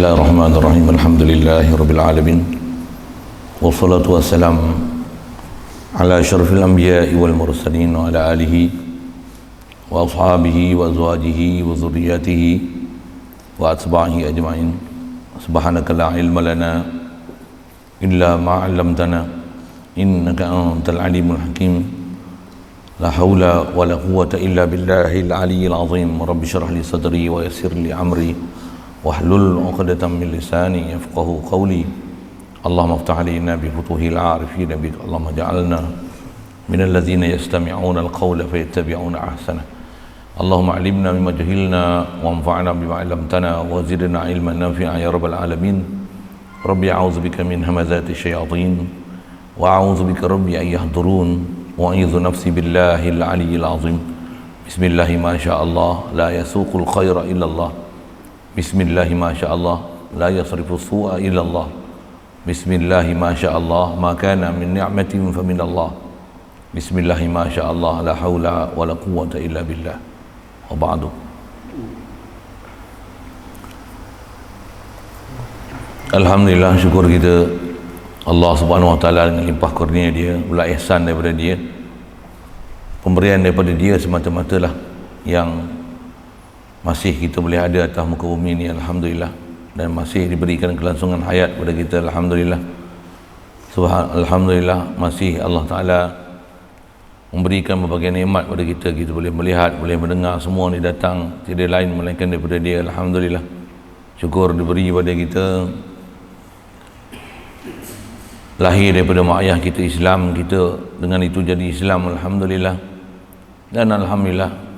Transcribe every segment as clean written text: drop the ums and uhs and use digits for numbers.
Bismillahirrahmanirrahim. Alhamdulillahirabbil alamin. Wassalatu wassalamu ala asyrafil anbiya'i wal mursalin wa ala alihi wa ashabihi wa azwajihi wa dzurriyyatihi wa atba'ihi ajma'in. Subhanaka la ilma lana illa ma 'allamtana innaka antal alimul hakim. La haula wa la quwwata illa billahil aliyyil azim. Rabbi shrah li sadri wa yassir li amri wahlul 'uqdatam min lisani yafqahu qawli. Allahumma iftah 'alaina bi futuhil 'arifin bik. Allahumma ja'alna minal ladzina yastami'una al-qawla fayattabi'una ahsana. Allahumma 'allimna mimma jahilna wanfa'na bima 'allamtana wa zidna 'ilman nafi'a ya rabbal alamin. Rabbi a'udzu bika min hamazati syayatin wa a'udzu bika rabbi an yahdurun wa a'udzu nafsi billahil 'aliyyil 'azim. Bismillahi ma sya'allah la yasuqul khaira illa Allah. Bismillahi ma sya'allah la yasrifu su'a illa Allah. Bismillahi ma sya'allah ma kana min ni'matin fa min Allah. Bismillahi ma sya'allah la haula wa la quwwata illa billah. Wa ba'du. Alhamdulillah, syukur kita Allah Subhanahu wa taala dengan limpah kurnia dia, ulah ihsan daripada dia, pemberian daripada dia semata-mata lah yang masih kita boleh ada atas muka bumi ini, alhamdulillah, dan masih diberikan kelangsungan hayat kepada kita, alhamdulillah. Alhamdulillah, masih Allah Ta'ala memberikan berbagai nikmat kepada kita. Kita boleh melihat, boleh mendengar, semua ni datang tidak lain melainkan daripada dia, alhamdulillah. Syukur diberi kepada kita, lahir daripada mak ayah kita Islam, kita dengan itu jadi Islam, alhamdulillah. Dan alhamdulillah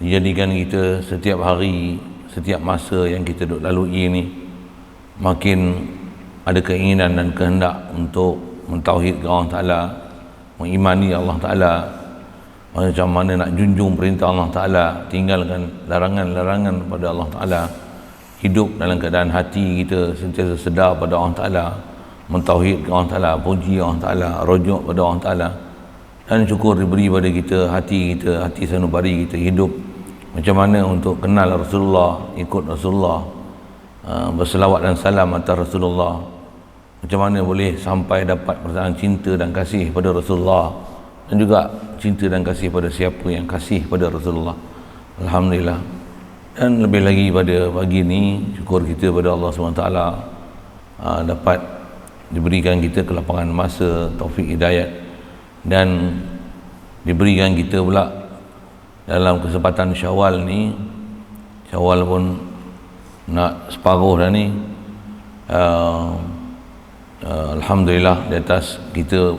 dijadikan kita setiap hari, setiap masa yang kita duk lalui ini makin ada keinginan dan kehendak untuk mentauhidkan Allah Ta'ala, mengimani Allah Ta'ala, macam mana nak junjung perintah Allah Ta'ala, tinggalkan larangan-larangan pada Allah Ta'ala, hidup dalam keadaan hati kita sentiasa sedar pada Allah Ta'ala, mentauhidkan Allah Ta'ala, puji Allah Ta'ala, rujuk pada Allah Ta'ala, dan syukur diberi pada kita, hati sanubari kita hidup macam mana untuk kenal Rasulullah, ikut Rasulullah, berselawat dan salam atas Rasulullah, macam mana boleh sampai dapat perasaan cinta dan kasih pada Rasulullah, dan juga cinta dan kasih pada siapa yang kasih pada Rasulullah, alhamdulillah. Dan lebih lagi pada pagi ini, syukur kita pada Allah SWT dapat diberikan kita kelapangan masa, taufik hidayat, dan diberikan kita pula dalam kesempatan Syawal ni, Syawal pun nak separuh dah ni, alhamdulillah di atas kita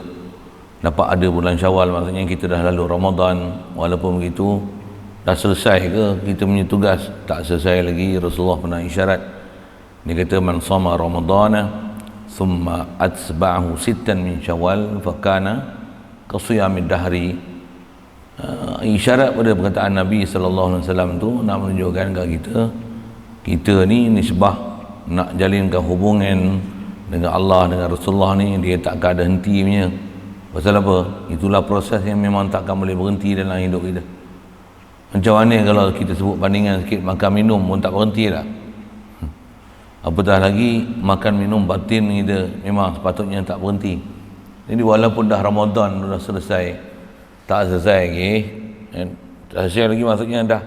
dapat ada bulan Syawal, maksudnya kita dah lalu Ramadan. Walaupun begitu, dah selesai ke kita punya tugas? Tak selesai lagi. Rasulullah pernah isyarat, dia kata man sama Ramadana thumma atsba'ahu sittan min Syawal fakana qasiyamid dahri. Isyarat pada perkataan Nabi SAW tu nak menunjukkan kepada kita ni nisbah nak jalinkan hubungan dengan Allah, dengan Rasulullah ni, dia takkan ada henti punya. Pasal apa? Itulah proses yang memang takkan boleh berhenti dalam hidup kita. Macam mana kalau kita sebut bandingan sikit, makan minum pun tak berhenti dah, apatah lagi makan minum batin kita, memang sepatutnya tak berhenti. Jadi walaupun dah Ramadan dah selesai, tak selesai lagi, tak selesai lagi maksudnya dah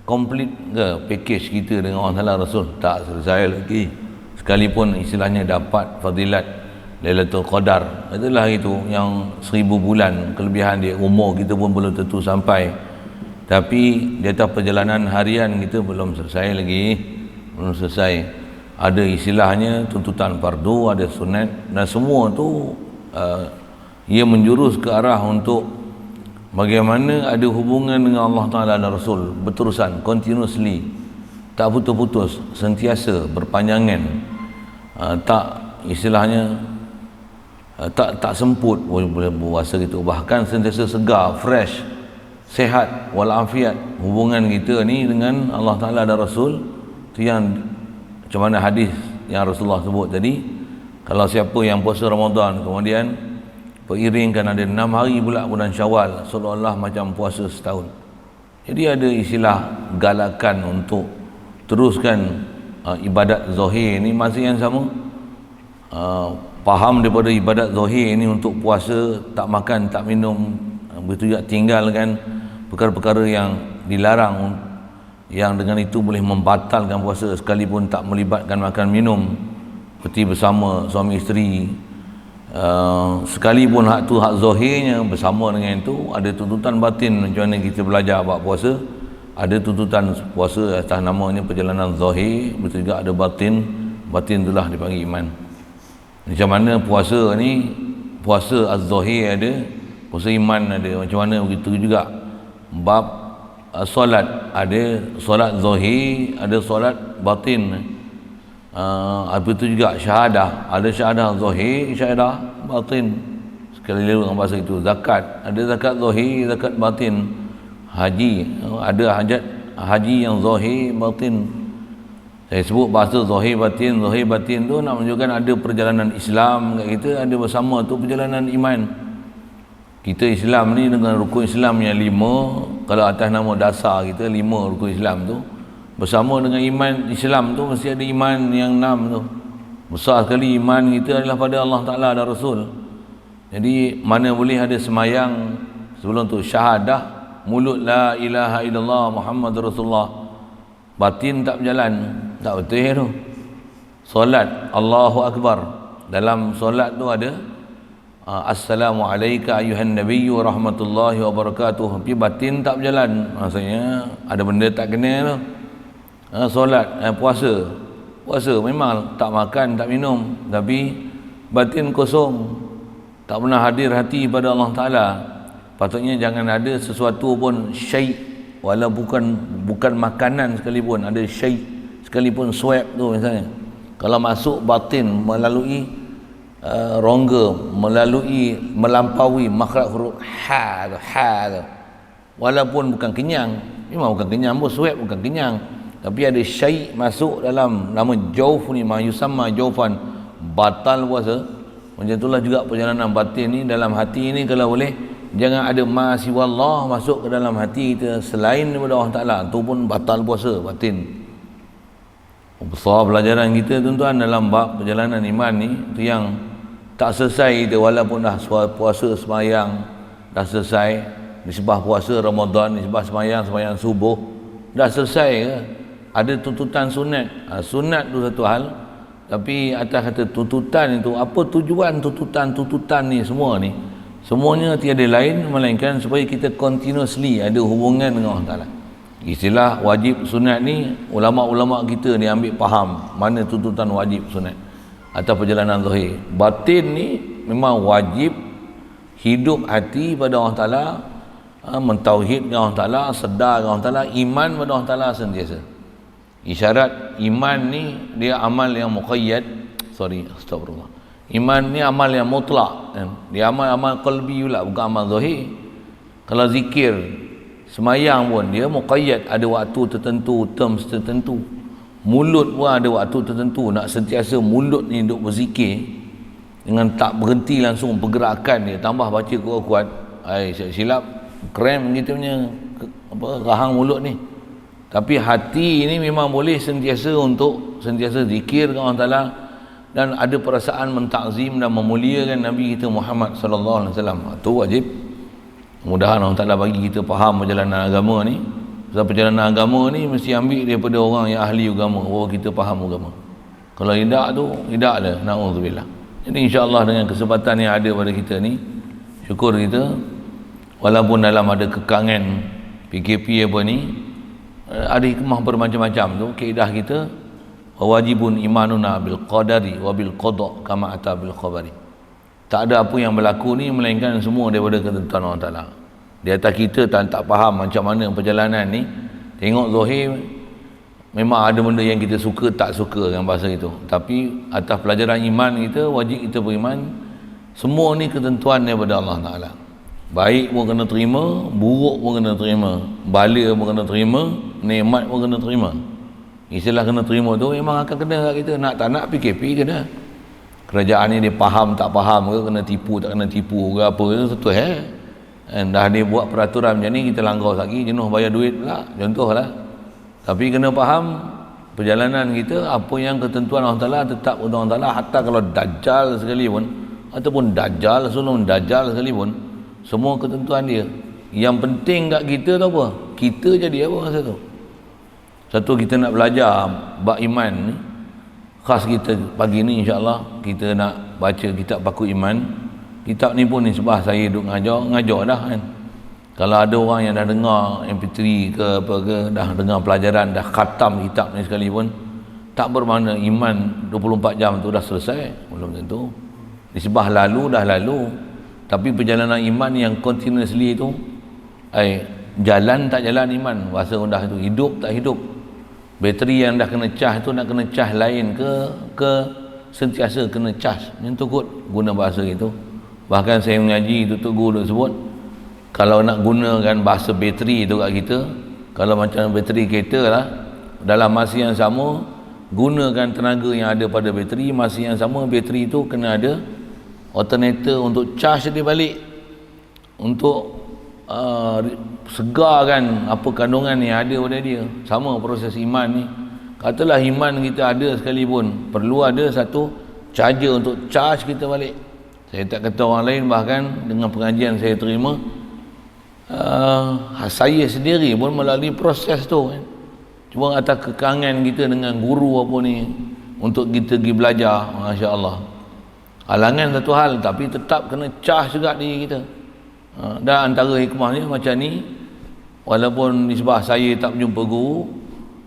complete ke package kita dengan Allah Ta'ala Rasul? Tak selesai lagi. Sekalipun istilahnya dapat fadilat Lailatul Qadar, itulah itu yang 1000 bulan kelebihan dia, umur kita pun belum tentu sampai, tapi di atas perjalanan harian kita belum selesai lagi, belum selesai. Ada istilahnya tuntutan fardu, ada sunat, dan semua tu ia menjurus ke arah untuk bagaimana ada hubungan dengan Allah Ta'ala dan Rasul berterusan, continuously, tak putus-putus, sentiasa berpanjangan, tak istilahnya tak semput boleh berpuasa gitu, bahkan sentiasa segar, fresh, sehat walafiat hubungan kita ni dengan Allah Ta'ala dan Rasul. Tu yang macam mana hadis yang Rasulullah sebut tadi, kalau siapa yang puasa Ramadan kemudian beriringkan ada 6 hari pula bulan Syawal, seolah-olah macam puasa setahun. Jadi ada istilah galakan untuk teruskan ibadat zahir ni masih yang sama. Faham daripada ibadat zahir ni untuk puasa, tak makan, tak minum, begitu juga tinggalkan perkara-perkara yang dilarang, yang dengan itu boleh membatalkan puasa sekalipun tak melibatkan makan minum, seperti bersama suami isteri. Sekalipun hak tu hak zahirnya, bersama dengan itu ada tuntutan batin. Macam mana kita belajar bab puasa, ada tuntutan puasa atas namanya perjalanan zahir, betul juga ada batin. Batin itulah dipanggil iman. Macam mana puasa ni, puasa az-zahir ada, puasa iman ada. Macam mana begitu juga bab solat, ada solat zahir, ada solat batin. Begitu juga syahadah, ada syahadah zahir, syahadah batin. Sekali lagi dengan bahasa itu. Zakat, ada zakat zahir, zakat batin. Haji, ada hajat haji yang zahir batin. Saya sebut bahasa zahir batin. Zahir batin tu nak menunjukkan ada perjalanan Islam kat kita, ada bersama tu perjalanan iman. Kita Islam ni dengan rukun Islam yang 5, kalau atas nama dasar kita 5 rukun Islam tu, bersama dengan iman Islam tu mesti ada iman yang 6 tu. Besar sekali iman kita adalah pada Allah Ta'ala dan Rasul. Jadi mana boleh ada semayang sebelum tu syahadah, mulut la ilaha illallah Muhammad Rasulullah, batin tak berjalan, tak betul tu. Solat Allahu Akbar, dalam solat tu ada Assalamualaikum ayuhan nabiyyu rahmatullahi wabarakatuh, tapi batin tak berjalan, maksudnya ada benda tak kena tu. Solat, puasa memang tak makan, tak minum, tapi batin kosong, tak pernah hadir hati pada Allah Ta'ala. Patutnya jangan ada sesuatu pun syai', walau bukan makanan sekalipun, ada syai' sekalipun, swab tu misalnya, kalau masuk batin melalui rongga, melampaui makhraj huruf ha tu, walaupun bukan kenyang, memang bukan kenyang pun, swab bukan kenyang, tapi ada syai' masuk dalam nama jauf ni, ma yusamma jaufan, batal puasa. Macam itulah juga perjalanan batin ni dalam hati ni, kalau boleh jangan ada ma siwallah masuk ke dalam hati kita selain daripada Allah Ta'ala, tu pun batal puasa batin. Besar pelajaran kita tuan-tuan dalam bab perjalanan iman ni, tu yang tak selesai kita, walaupun dah puasa semayang dah selesai, nisbah puasa Ramadan, nisbah semayang subuh dah selesai ke? Ada tuntutan sunat. Sunat tu satu hal, tapi atas kata tuntutan itu, apa tujuan tuntutan ni semua ni? Semuanya tiada lain melainkan supaya kita continuously ada hubungan dengan Allah Ta'ala. Istilah wajib sunat ni, ulama-ulama kita ni ambil faham mana tuntutan wajib sunat atas perjalanan zahir. Batin ni memang wajib hidup hati pada Allah Ta'ala, mentauhid dengan Allah Ta'ala, sedar dengan Allah Ta'ala, iman pada Allah Ta'ala sentiasa. Isyarat iman ni dia amal yang muqayyad, astagfirullah. Iman ni amal yang mutlak, dia amal qalbi pula, bukan amal zahir. Kalau zikir, semayang pun dia muqayyad, ada waktu tertentu, terms tertentu. Mulut pun ada waktu tertentu, nak sentiasa mulut ni duk berzikir dengan tak berhenti langsung pergerakan dia, tambah baca kuat-kuat, silap krem kita punya rahang mulut ni. Tapi hati ni memang boleh sentiasa untuk sentiasa zikir dengan Allah Ta'ala, dan ada perasaan mentakzim dan memuliakan Nabi kita Muhammad sallallahu alaihi wasallam. Itu wajib. Mudah-mudahan Allah Ta'ala bagi kita faham perjalanan agama ni. Sebab perjalanan agama ni mesti ambil daripada orang yang ahli agama, bahawa kita faham agama. Kalau tidak tu, tidak lah, na'udzubillah. Jadi insya-Allah dengan kesempatan yang ada pada kita ni, syukur kita, walaupun dalam ada kekangan PKP apa ni, ada hikmah bermacam-macam tu, kaedah kita, wajibun imanuna bil qadari wa bil qada kama ata bil khabari. Tak ada apa yang berlaku ni melainkan semua daripada ketentuan Allah Ta'ala. Di atas kita tak faham macam mana perjalanan ni, tengok zahir memang ada benda yang kita suka tak suka dengan bahasa itu, tapi atas pelajaran iman kita, wajib kita beriman semua ni ketentuan daripada Allah Ta'ala. Baik pun kena terima, buruk pun kena terima, bala pun kena terima, nikmat pun kena terima. Istilah kena terima tu memang akan kena kat kita, nak tak nak PKP kena. Kerajaan ni dia faham tak faham ke, kena tipu tak kena tipu ke apa ke, betul dah dia buat peraturan macam ni, kita langgar lagi, jenuh bayar duit pula, contohlah. Tapi kena faham perjalanan kita, apa yang ketentuan Allah Ta'ala tetap untuk Allah Ta'ala. Hatta kalau Dajjal sekalipun, ataupun Dajjal sebelum Dajjal sekalipun, semua ketentuan dia. Yang penting kat kita tu apa? Kita jadi apa masa tu? Satu, kita nak belajar bab iman ni. Khas kita pagi ni insya-Allah kita nak baca kitab Paku Iman. Kitab ni pun nisbah saya duk ngajar dah kan. Kalau ada orang yang dah dengar MP3 ke apa ke, dah dengar pelajaran, dah khatam kitab ni sekalipun, tak bermakna iman 24 jam tu dah selesai. Belum tentu. Nisbah lalu dah lalu. Tapi perjalanan iman yang continuously tu, jalan tak jalan iman, bahasa rendah tu, hidup tak hidup. Bateri yang dah kena cas tu nak kena cas lain ke sentiasa kena cas. Yang tu kot guna bahasa itu. Bahkan saya mengaji tu Tok Guru sebut, kalau nak gunakan bahasa bateri tu kat kita, kalau macam bateri kereta lah, dalam masa yang sama gunakan tenaga yang ada pada bateri, masa yang sama bateri tu kena ada alternator untuk charge dia balik, untuk segarkan apa kandungan yang ada pada dia. Sama proses iman ni. Katalah iman kita ada sekalipun, perlu ada satu charger untuk charge kita balik. Saya tak kata orang lain, bahkan dengan pengajian saya terima, saya sendiri pun melalui proses tu kan. Cuma atas kekangan kita dengan guru apa ni untuk kita pergi belajar, Masya Allah. Halangan satu hal, tapi tetap kena charge juga diri kita. Dan antara hikmahnya macam ni, walaupun nisbah saya tak berjumpa guru,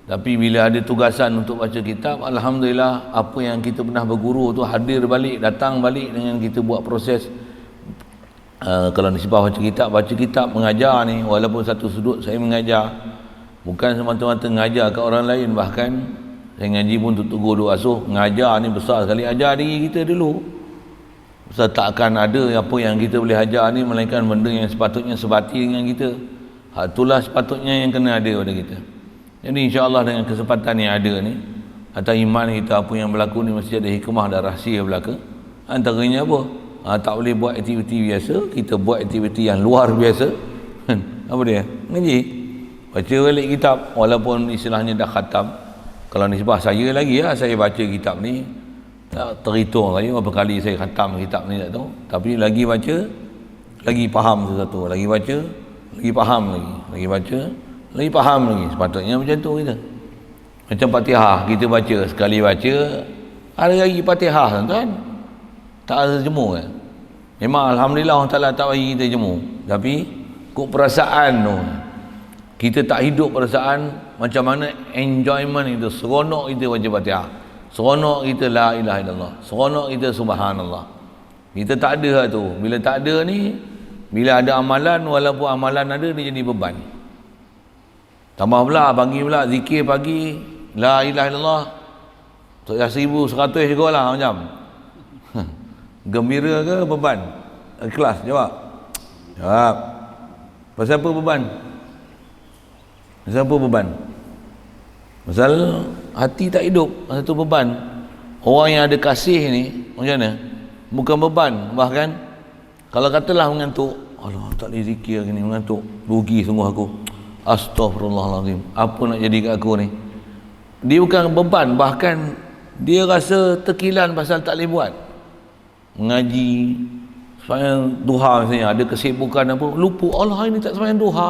tapi bila ada tugasan untuk baca kitab, alhamdulillah apa yang kita pernah berguru tu hadir balik, datang balik dengan kita buat proses. Kalau nisbah baca kitab mengajar ni, walaupun satu sudut saya mengajar, bukan semata-mata mengajar ke orang lain, bahkan saya ngaji pun tutup guru asuh, mengajar ni besar sekali, ajar diri kita dulu. Sebab tak akan ada apa yang kita boleh ajar ni melainkan benda yang sepatutnya sebati dengan kita. Itulah sepatutnya yang kena ada pada kita. Jadi insya-Allah dengan kesempatan yang ada ni, atas iman kita apa yang berlaku ni mesti ada hikmah dan rahsia belaka. Antaranya apa? Tak boleh buat aktiviti biasa, kita buat aktiviti yang luar biasa. Apa dia? Ngaji. Baca balik kitab, walaupun istilahnya dah khatam. Kalau nisbah saya lagi ya, saya baca kitab ni tak terhitung saya berapa kali saya khatam kitab ni tak tahu, tapi lagi baca lagi faham sesuatu, lagi baca lagi faham lagi baca lagi faham lagi. Sepatutnya macam tu kita. Macam Fatihah kita baca, sekali baca ada lagi Fatihah tuan, tak ada jemu kan. Memang alhamdulillah Allah Taala tak bagi kita jemu, tapi kok perasaan tu kita tak hidup perasaan macam mana enjoyment itu, seronok kita baca Fatihah, seronok kita la ilaha illallah, seronok kita subhanallah. Kita tak ada tu. Bila tak ada ni, bila ada amalan, walaupun amalan ada, dia jadi beban. Tambah pula pagi pula zikir pagi la ilaha illallah 1100 juga lah macam. Gembira ke beban? Ikhlas jawab. Jawab. Pasal apa beban? Pasal apa beban? Pasal hati tak hidup, satu beban. Orang yang ada kasih ni macam mana? Bukan beban, bahkan kalau katalah mengantuk, Allah tak boleh zikir gini, mengantuk, rugi sungguh aku, astaghfirullahalazim, apa nak jadi kat aku ni? Dia bukan beban, bahkan dia rasa terkilan pasal tak boleh buat. Mengaji, sembahyang duha misalnya, ada kesibukan apa, lupa, Allah hari ni tak sembahyang duha,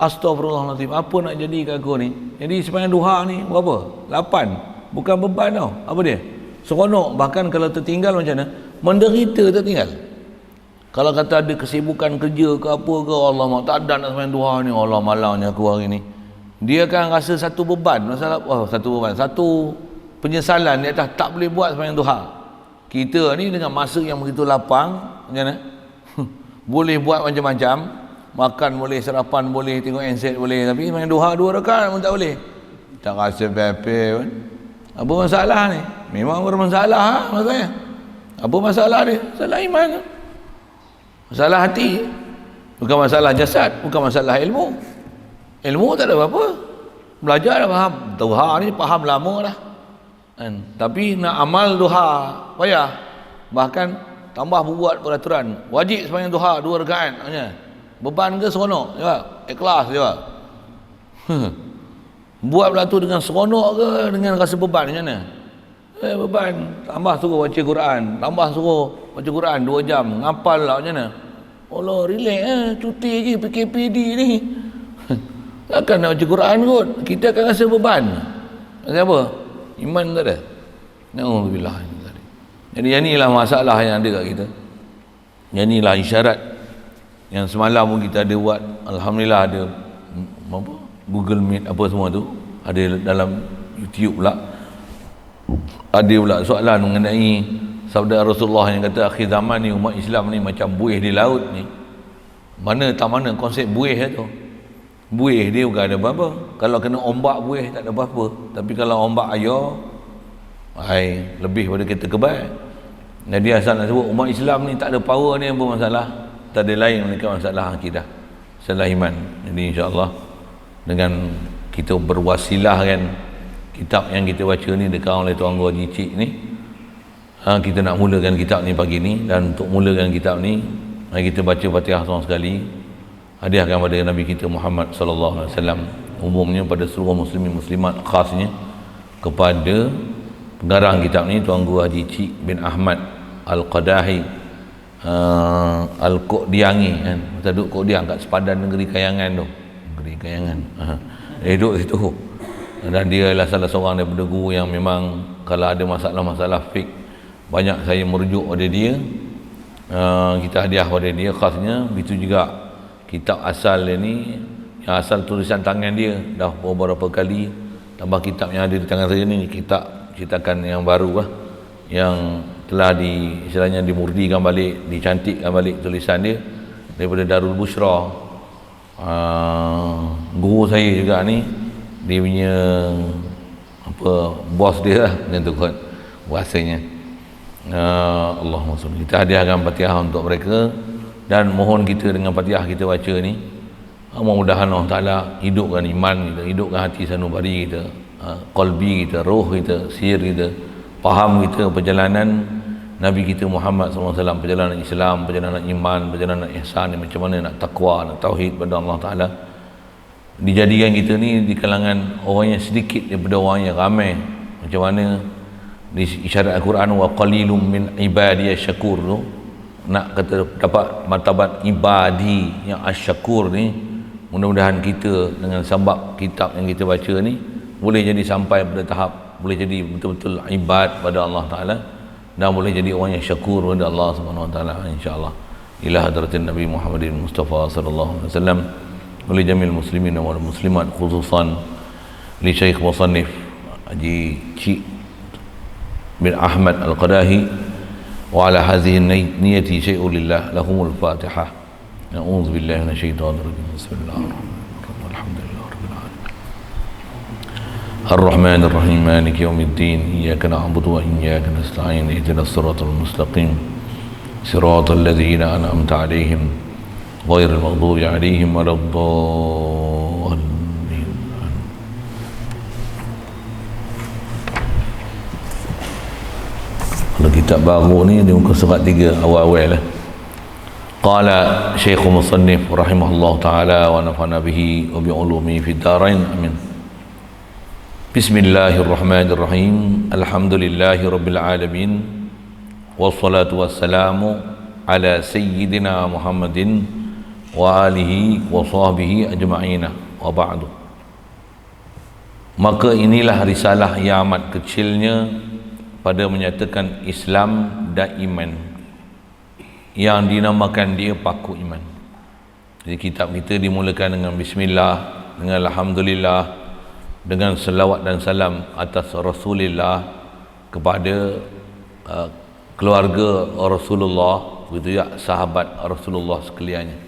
astaghfirullahaladzim, apa nak jadi kat aku ni? Jadi sembahyang duha ni berapa? 8. Bukan beban tau. Apa dia? Seronok. Bahkan kalau tertinggal macam mana? Menderita tertinggal. Kalau kata ada kesibukan kerja ke apa ke, Allah mak tak ada nak sembahyang duha ni, Allah malangnya aku hari ni, dia akan rasa satu beban. Masalah satu beban, satu penyesalan di atas tak boleh buat sembahyang duha. Kita ni dengan masa yang begitu lapang, macam mana? Boleh buat macam-macam, makan boleh, sarapan boleh, tengok handset boleh, tapi main duha 2 rakaat pun tak boleh. Tak rasa bepe pun. Apa masalah ni? Memang bermasalah maksudnya. Apa masalah dia? Masalah iman. Masalah hati. Bukan masalah jasad, bukan masalah ilmu. Ilmu tak ada apa-apa. Belajar dah faham. Duha ni faham lama dah. Kan? Tapi nak amal duha payah. Bahkan tambah buat peraturan. Wajib sembahyang duha 2 rakaat. Beban ke seronok? Jawab. Ikhlas jawab. Buat pula tu dengan seronok ke dengan rasa beban macam mana? Beban. Tambah suruh baca Quran, tambah suruh baca Quran 2 jam, ngapal lah macam mana? Allah, relax cuti je PKPD ni. Takkan nak baca Quran kot, kita akan rasa beban. Pasal apa? Iman tak ada. Na'udzubillah. Jadi yang inilah masalah yang ada kat kita. Yang inilah isyarat yang semalam pun kita ada buat. Alhamdulillah ada apa? Google Meet apa semua tu. Ada dalam YouTube pula. Ada pula soalan mengenai sabda Rasulullah yang kata akhir zaman ni umat Islam ni macam buih di laut ni. Tak mana konsep buih tu. Buih dia bukan ada apa-apa. Kalau kena ombak buih tak ada apa-apa. Tapi kalau ombak air, lebih pada kita kebal. Jadi asal nak sebut umat Islam ni tak ada power ni apa masalah. Tak ada lain melainkan masalah akidah, masalah iman. Jadi insya-Allah dengan kita berwasilah kan kitab yang kita baca ni dekat oleh Tuan Guru Haji Cik ni, kita nak mulakan kitab ni pagi ni. Dan untuk mulakan kitab ni, mari kita baca Fatihah seorang sekali, hadiahkan pada Nabi kita Muhammad sallallahu alaihi wasallam, umumnya pada seluruh muslimin muslimat, khasnya kepada pengarang kitab ni Tuan Guru Haji Cik bin Ahmad Al-Qadahi Al-Qodiangi kan. Kita duduk Qodiang kat sepadan negeri Kayangan tu. Negeri Kayangan. Dia duduk situ. Dan dia adalah salah seorang daripada guru yang memang kalau ada masalah-masalah fik, banyak saya merujuk pada dia. Kita hadiah pada dia khasnya. Begitu juga kitab asal dia ni, yang asal tulisan tangan dia dah beberapa kali, tambah kitab yang ada di tangan saya ni, kitab cetakan yang baru lah, yang telah istilahnya dimurdikan balik, dicantikkan balik tulisan dia daripada Darul Bushra. Guru saya juga ni, dia punya bos dia lah macam tu kot bahasanya. Allahumma salli. Kita hadiahkan Fatihah untuk mereka dan mohon kita dengan Fatihah kita baca ni, mudah-mudahan Allah Ta'ala hidupkan iman kita, hidupkan hati sanubari kita, qalbi kita, roh kita, sir kita, faham kita perjalanan Nabi kita Muhammad SAW, perjalanan Islam, perjalanan iman, perjalanan ihsan, macam mana nak takwa, nak tauhid pada Allah Ta'ala. Dijadikan kita ni di kalangan orang yang sedikit daripada orang yang ramai. Macam mana di isyarat Al-Quran, wa qalilum min ibadiyas syakur tu, nak kata dapat martabat ibadi yang asyakur ni. Mudah-mudahan kita dengan sebab kitab yang kita baca ni boleh jadi sampai pada tahap boleh jadi betul-betul ibad pada Allah Ta'ala, dan boleh jadi orang yang syakur pada Allah Subhanahu Wa Ta'ala, insya-Allah. Ila hadratin Nabi Muhammadin Mustafa sallallahu alaihi wasallam, oleh jamil muslimin wal muslimat, khususan li Syekh Musannif Haji Cik bin Ahmad Al-Qadahi, wa ala hadhihi niyati syai'un lillah, lahumul Fatihah. Na'udzu billahi minasyaitonir rajim. Bismillahirrahmanirrahim. Alhamdulillah rabbil alamin. Ar-Rahmanir Rahim, Maliki yaumiddin. Iyyaka na'budu wa iyyaka nasta'in. Ihdinas siratal mustaqim. Siratal ladzina an'amta 'alaihim ghairil maghdubi 'alaihim waladdallin. Kalau kitab baru ni di muka surat 3 awal-awal lah. Qala Syekh Musannif rahimahullah ta'ala wa nafa'na bihi wa bi'ulumi fid darain, amin. Bismillahirrahmanirrahim. Alhamdulillahi rabbil alamin, wassalatu wassalamu ala sayyidina Muhammadin wa alihi wa sahbihi ajma'ina, wa ba'du. Maka inilah risalah yang amat kecilnya pada menyatakan Islam dan iman, yang dinamakan dia paku iman. Jadi kitab kita dimulakan dengan bismillah, dengan alhamdulillah, dengan selawat dan salam atas Rasulullah, kepada keluarga Rasulullah, begitu ya, sahabat Rasulullah sekaliannya.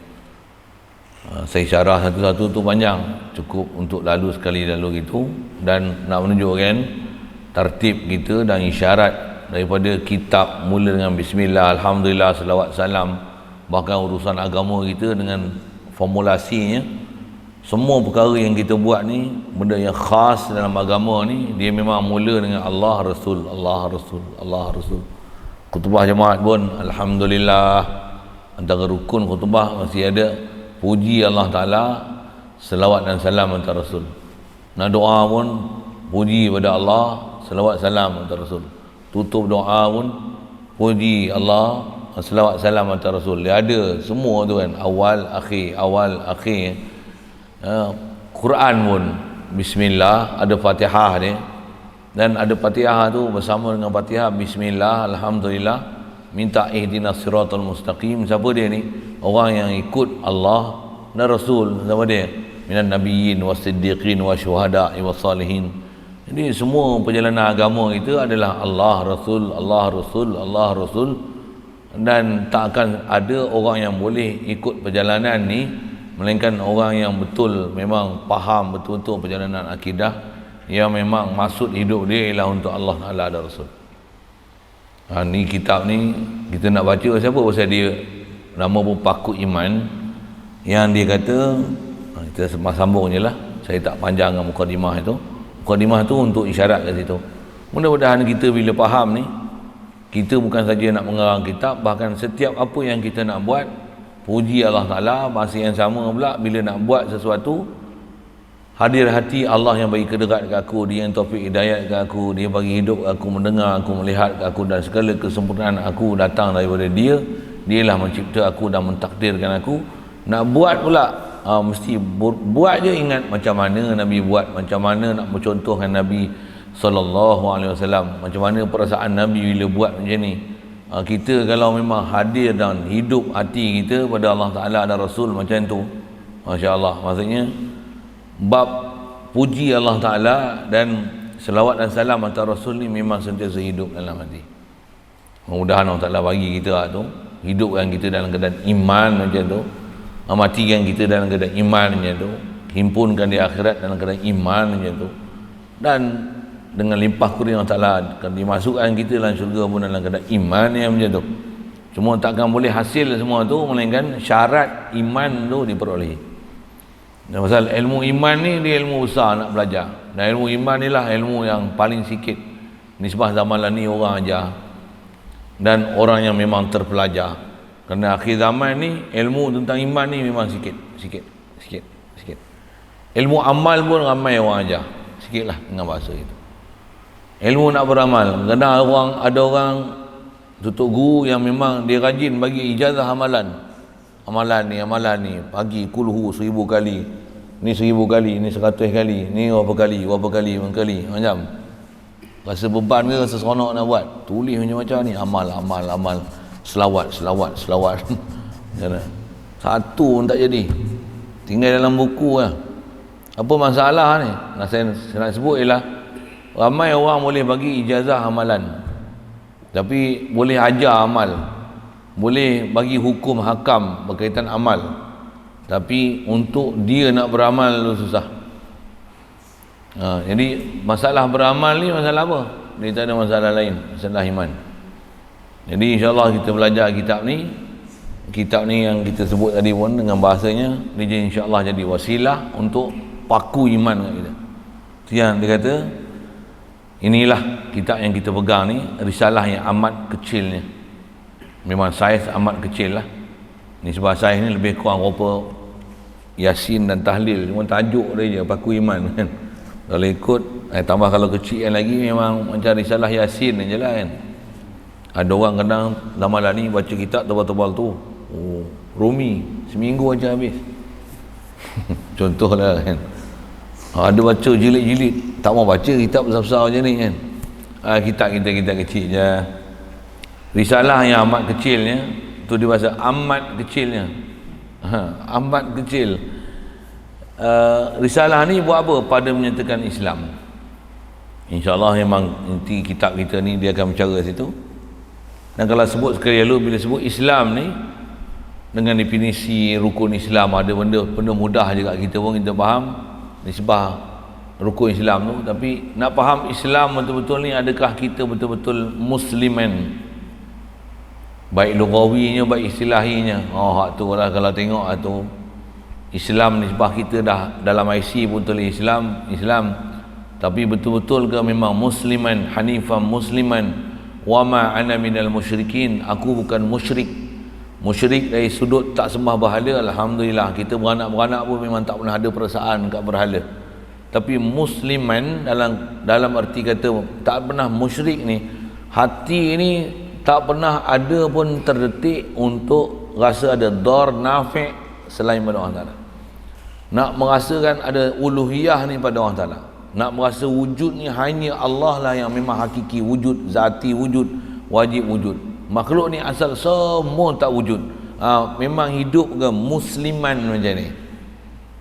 Saya syarah satu-satu tu panjang, cukup untuk lalu sekali lalu gitu, dan nak menunjukkan tertib kita dan isyarat daripada kitab mula dengan bismillah, alhamdulillah, selawat salam, bahkan urusan agama kita dengan formulasinya. Semua perkara yang kita buat ni, benda yang khas dalam agama ni, dia memang mula dengan Allah Rasul, Allah Rasul, Allah Rasul. Khutbah jemaat pun alhamdulillah, antara rukun khutbah masih ada puji Allah Ta'ala, selawat dan salam antara Rasul. Nak doa pun puji pada Allah, selawat salam atas Rasul. Tutup doa pun puji Allah, selawat salam atas Rasul. Dia ada semua tu kan, awal akhir. Quran pun bismillah, ada Fatihah dia. Dan ada Fatihah tu bersama dengan Fatihah bismillah, alhamdulillah, minta ihdinas siratal mustaqim. Siapa dia ni? Orang yang ikut Allah dan Rasul. Siapa dia? Minan nabiyyin wasiddiqin wasyuhada'i wassalihin. Jadi semua perjalanan agama kita adalah Allah Rasul, Allah Rasul, Allah Rasul. Dan tak akan ada orang yang boleh ikut perjalanan ni melainkan orang yang betul memang faham betul-betul perjalanan akidah, yang memang maksud hidup dia ialah untuk Allah Taala dan Rasul. Ni kitab ni kita nak baca siapa pasal dia nama pun Paku Iman, yang dia kata kita sambung je lah, saya tak panjangkan mukadimah itu. Mukadimah tu untuk isyarat kat situ. Mudah-mudahan kita bila faham ni, kita bukan saja nak mengarang kitab, bahkan setiap apa yang kita nak buat, puji Allah Ta'ala. Masa yang sama pula, bila nak buat sesuatu, hadir hati Allah yang bagi kedekat ke aku, dia yang taufik hidayat ke aku, dia bagi hidup ke aku, mendengar aku, melihat ke aku, dan segala kesempurnaan aku datang daripada dia. Dialah mencipta aku dan mentakdirkan aku. Nak buat pula, mesti buat je ingat macam mana Nabi buat, macam mana nak mencontohkan Nabi SAW, macam mana perasaan Nabi bila buat macam ni. Kita kalau memang hadir dan hidup hati kita pada Allah Ta'ala dan Rasul macam tu, Masya Allah, maksudnya bab puji Allah Ta'ala dan selawat dan salam atas Rasul ni memang sentiasa hidup dalam hati. Mudah-mudahan Allah Ta'ala bagi kita tu, hidupkan kita dalam keadaan iman macam tu, matikan kita dalam keadaan iman macam tu, himpunkan di akhirat dalam keadaan iman macam tu, dan dengan limpah kurnia Allah Ta'ala akan dimasukkan kita dalam syurga pun dalam keadaan iman yang macam tu. Cuma takkan boleh hasil semua tu melainkan syarat iman tu diperolehi. Dan pasal ilmu iman ni dia ilmu besar nak belajar, dan ilmu iman ni lah ilmu yang paling sikit nisbah zaman ni orang ajar, dan orang yang memang terpelajar. Kerana akhir zaman ni ilmu tentang iman ni memang sikit. Ilmu amal pun ramai orang ajar, sikit lah dengan bahasa itu. Ilmu nak beramal, kadang ada orang tutup guru yang memang dia rajin bagi ijazah amalan ni pagi kulhu 1000 kali, ni 1000 kali, ni 100 kali, ni berapa kali macam rasa beban ke, rasa seronok nak buat, tulis macam-macam ni, amal selawat satu pun tak jadi, tinggal dalam buku lah. Apa masalah ni saya nak sebut ialah ramai orang boleh bagi ijazah amalan, tapi boleh ajar amal, boleh bagi hukum hakam berkaitan amal, tapi untuk dia nak beramal tu susah. Jadi masalah beramal ni masalah apa? Dia tak ada masalah lain, masalah iman. Jadi insyaAllah kita belajar kitab ni yang kita sebut tadi pun dengan bahasanya, dia insyaAllah jadi wasilah untuk paku iman kat kita. Itu yang dia kata, inilah kitab yang kita pegang ni, risalah yang amat kecilnya, memang saiz amat kecil lah. Ni sebab saiz ni lebih kurang rupa Yasin dan Tahlil, cuma tajuk dia je paku iman kan. Kalau ikut tambah kalau kecil lagi memang macam risalah Yasin je lah kan. Ada orang kadang zaman ni baca kitab tebal-tebal tu, Rumi seminggu aja habis. Contohlah kan. Ada baca jilid-jilid, tak mau baca kitab besar-besar macam ni kan. Kitab kita kecil je. Risalah yang amat kecilnya tu dia bahasa amat kecilnya. Amat kecil. Risalah ni buat apa? Pada menyatakan Islam. InsyaAllah memang inti kitab kita ni dia akan bercara situ. Dan kalau sebut sekali lalu, bila sebut Islam ni dengan definisi rukun Islam, ada benda mudah juga kita pun kita faham nisbah rukun Islam tu. Tapi nak faham Islam betul-betul ni, adakah kita betul-betul musliman, baik lugawinya baik istilahinya. Hak tu lah, kalau tengok tu Islam nisbah kita dah dalam IC pun tulis Islam, tapi betul-betul ke memang musliman hanifan musliman wa ma ana minal musyrikin, aku bukan musyrik dari sudut tak sembah berhala. Alhamdulillah, kita beranak-beranak pun memang tak pernah ada perasaan kat berhala, Tapi musliman dalam arti kata tak pernah musyrik ni, hati ni tak pernah ada pun terdetik untuk rasa ada dar nafi' selain pada Allah Ta'ala. Nak merasakan ada uluhiyah ni pada Allah Ta'ala, nak merasa wujud ni hanya Allah lah yang memang hakiki wujud, zati wujud, wajib wujud. Makhluk ni asal semua tak wujud. Memang hidup ke musliman macam ni,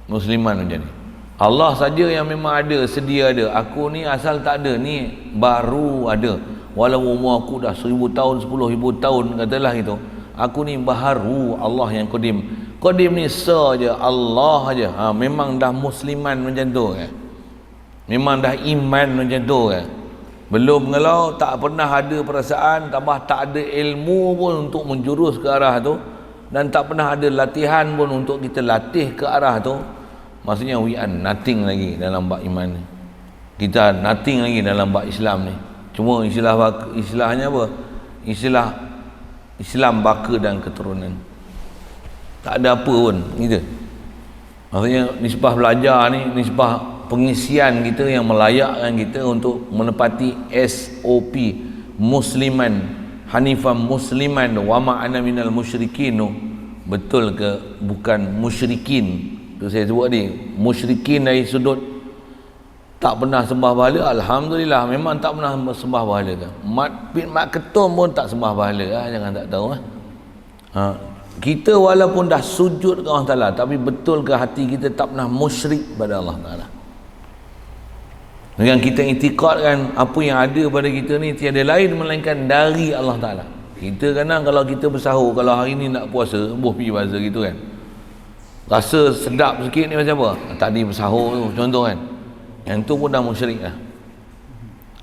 musliman macam ni. Allah saja yang memang ada, sedia ada. Aku ni asal tak ada, ni baru ada. Walau umur aku dah 1000 tahun, 10,000 tahun katalah gitu, aku ni baharu. Allah yang qadim. Qadim ni saja Allah aja. Memang dah musliman macam tu kan. Memang dah iman macam tu kan. Belum kalau tak pernah ada perasaan, tambah tak ada ilmu pun untuk menjurus ke arah tu, dan tak pernah ada latihan pun untuk kita latih ke arah tu. Maksudnya we are nothing lagi dalam bab iman ni. Kita nothing lagi dalam bab Islam ni. Cuma istilahnya apa? Istilah Islam baka dan keturunan. Tak ada apa pun gitu. Maksudnya nisbah belajar ni, nisbah pengisian kita yang melayakkan kita untuk menepati SOP musliman, hanifan musliman, wa ma ana minal musyrikin. Betul ke bukan musyrikin? Tu saya sebut ni, musyrikin dari sudut tak pernah sembah berhala. Alhamdulillah, memang tak pernah sembah berhala kan. Mat ketum pun tak sembah berhala, jangan tak tahu kita walaupun dah sujud ke Allah Ta'ala, tapi betul ke hati kita tak pernah musyrik pada Allah Ta'ala. Dengan kita iktikadkan apa yang ada pada kita ni tiada lain melainkan dari Allah Ta'ala. Kita kadang kalau kita bersahur, kalau hari ni nak puasa, pergi puasa gitu kan, rasa sedap sikit ni macam apa? Tadi bersahur tu contoh kan, yang tu pun dah musyrik lah.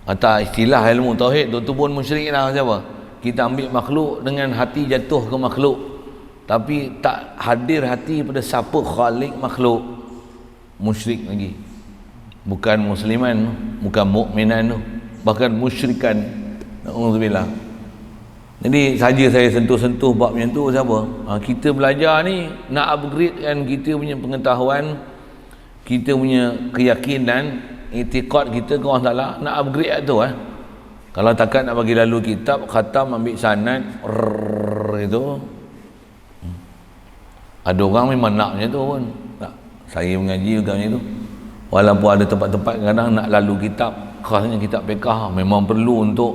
Atau istilah ilmu tauhid tu pun musyrik lah. Macam apa? Kita ambil makhluk dengan hati jatuh ke makhluk, tapi tak hadir hati pada siapa khalik makhluk, musyrik lagi. Bukan musliman, bukan mukminan tu, bahkan musyrikan. Na'udzubillah. Jadi saja saya sentuh-sentuh bab yang tu siapa? Kita belajar ni nak upgrade kan kita punya pengetahuan, kita punya keyakinan, i'tiqad kita ke Allah Ta'ala, nak upgrade tu Kalau takat nak bagi lalu kitab, khatam, ambil sanad itu. Ada orang memang nak macam tu pun. Tak. Saya mengaji juga macam tu. Walaupun ada tempat-tempat kadang nak lalu kitab, khasnya kitab fiqh, memang perlu untuk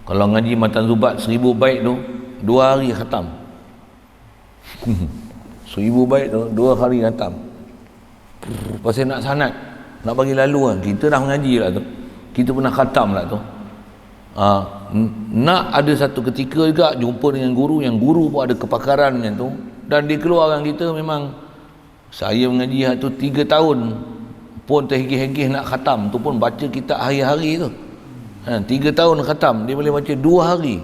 kalau ngaji matan zubat 1000 bait tu 2 hari khatam. 1000 bait tu 2 hari khatam. Pasal nak sanad, nak bagi lalu kan. Kita dah mengaji lah tu, kita pernah khatam lah tu. Nak ada satu ketika juga jumpa dengan guru yang guru pun ada kepakaran macam tu, dan dikeluarkan kita. Memang saya mengaji tu 3 tahun pun terhegih-hegih nak khatam tu pun baca kitab hari-hari tu. 3 tahun khatam, dia boleh baca 2 hari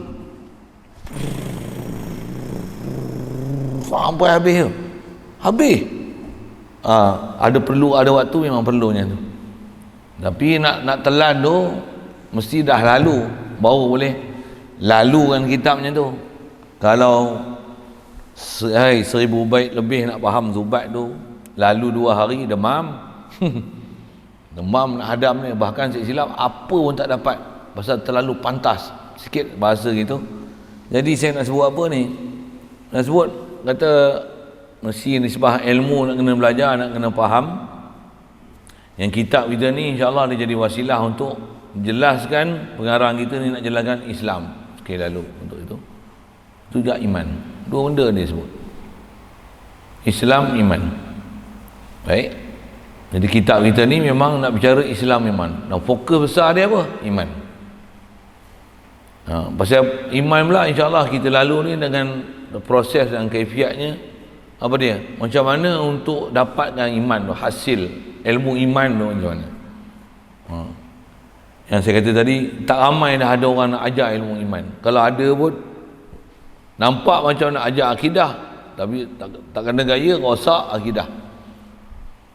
sampai habis tu. Habis. Ada perlu, ada waktu memang perlunya tu. Tapi nak telan tu mesti dah lalu, baru boleh lalukan kitabnya tu. Kalau 1000 bait lebih nak faham zubat tu, lalu 2 hari demam. Demam nak hadam ni, bahkan silap apa pun tak dapat pasal terlalu pantas sikit bahasa gitu. Jadi saya nak sebut apa ni, nak sebut kata mesti nisbah ilmu, nak kena belajar, nak kena faham. Yang kitab kita ni insya-Allah dia jadi wasilah untuk jelaskan pengarang kita ni nak jelaskan Islam sekali lalu. Untuk itu juga iman, 2 benda dia sebut, Islam, iman. Baik, jadi kitab kita ni memang nak bicara Islam, iman. Dan fokus besar dia apa? Iman. Pasal iman pula insya-Allah kita lalu ni dengan proses dan kaifiatnya apa dia? Macam mana untuk dapatkan iman tu, hasil ilmu iman tu macam mana? Yang saya kata tadi, tak ramai dah ada orang nak ajar ilmu iman. Kalau ada pun nampak macam nak ajar akidah, tapi tak kena gaya, rosak akidah.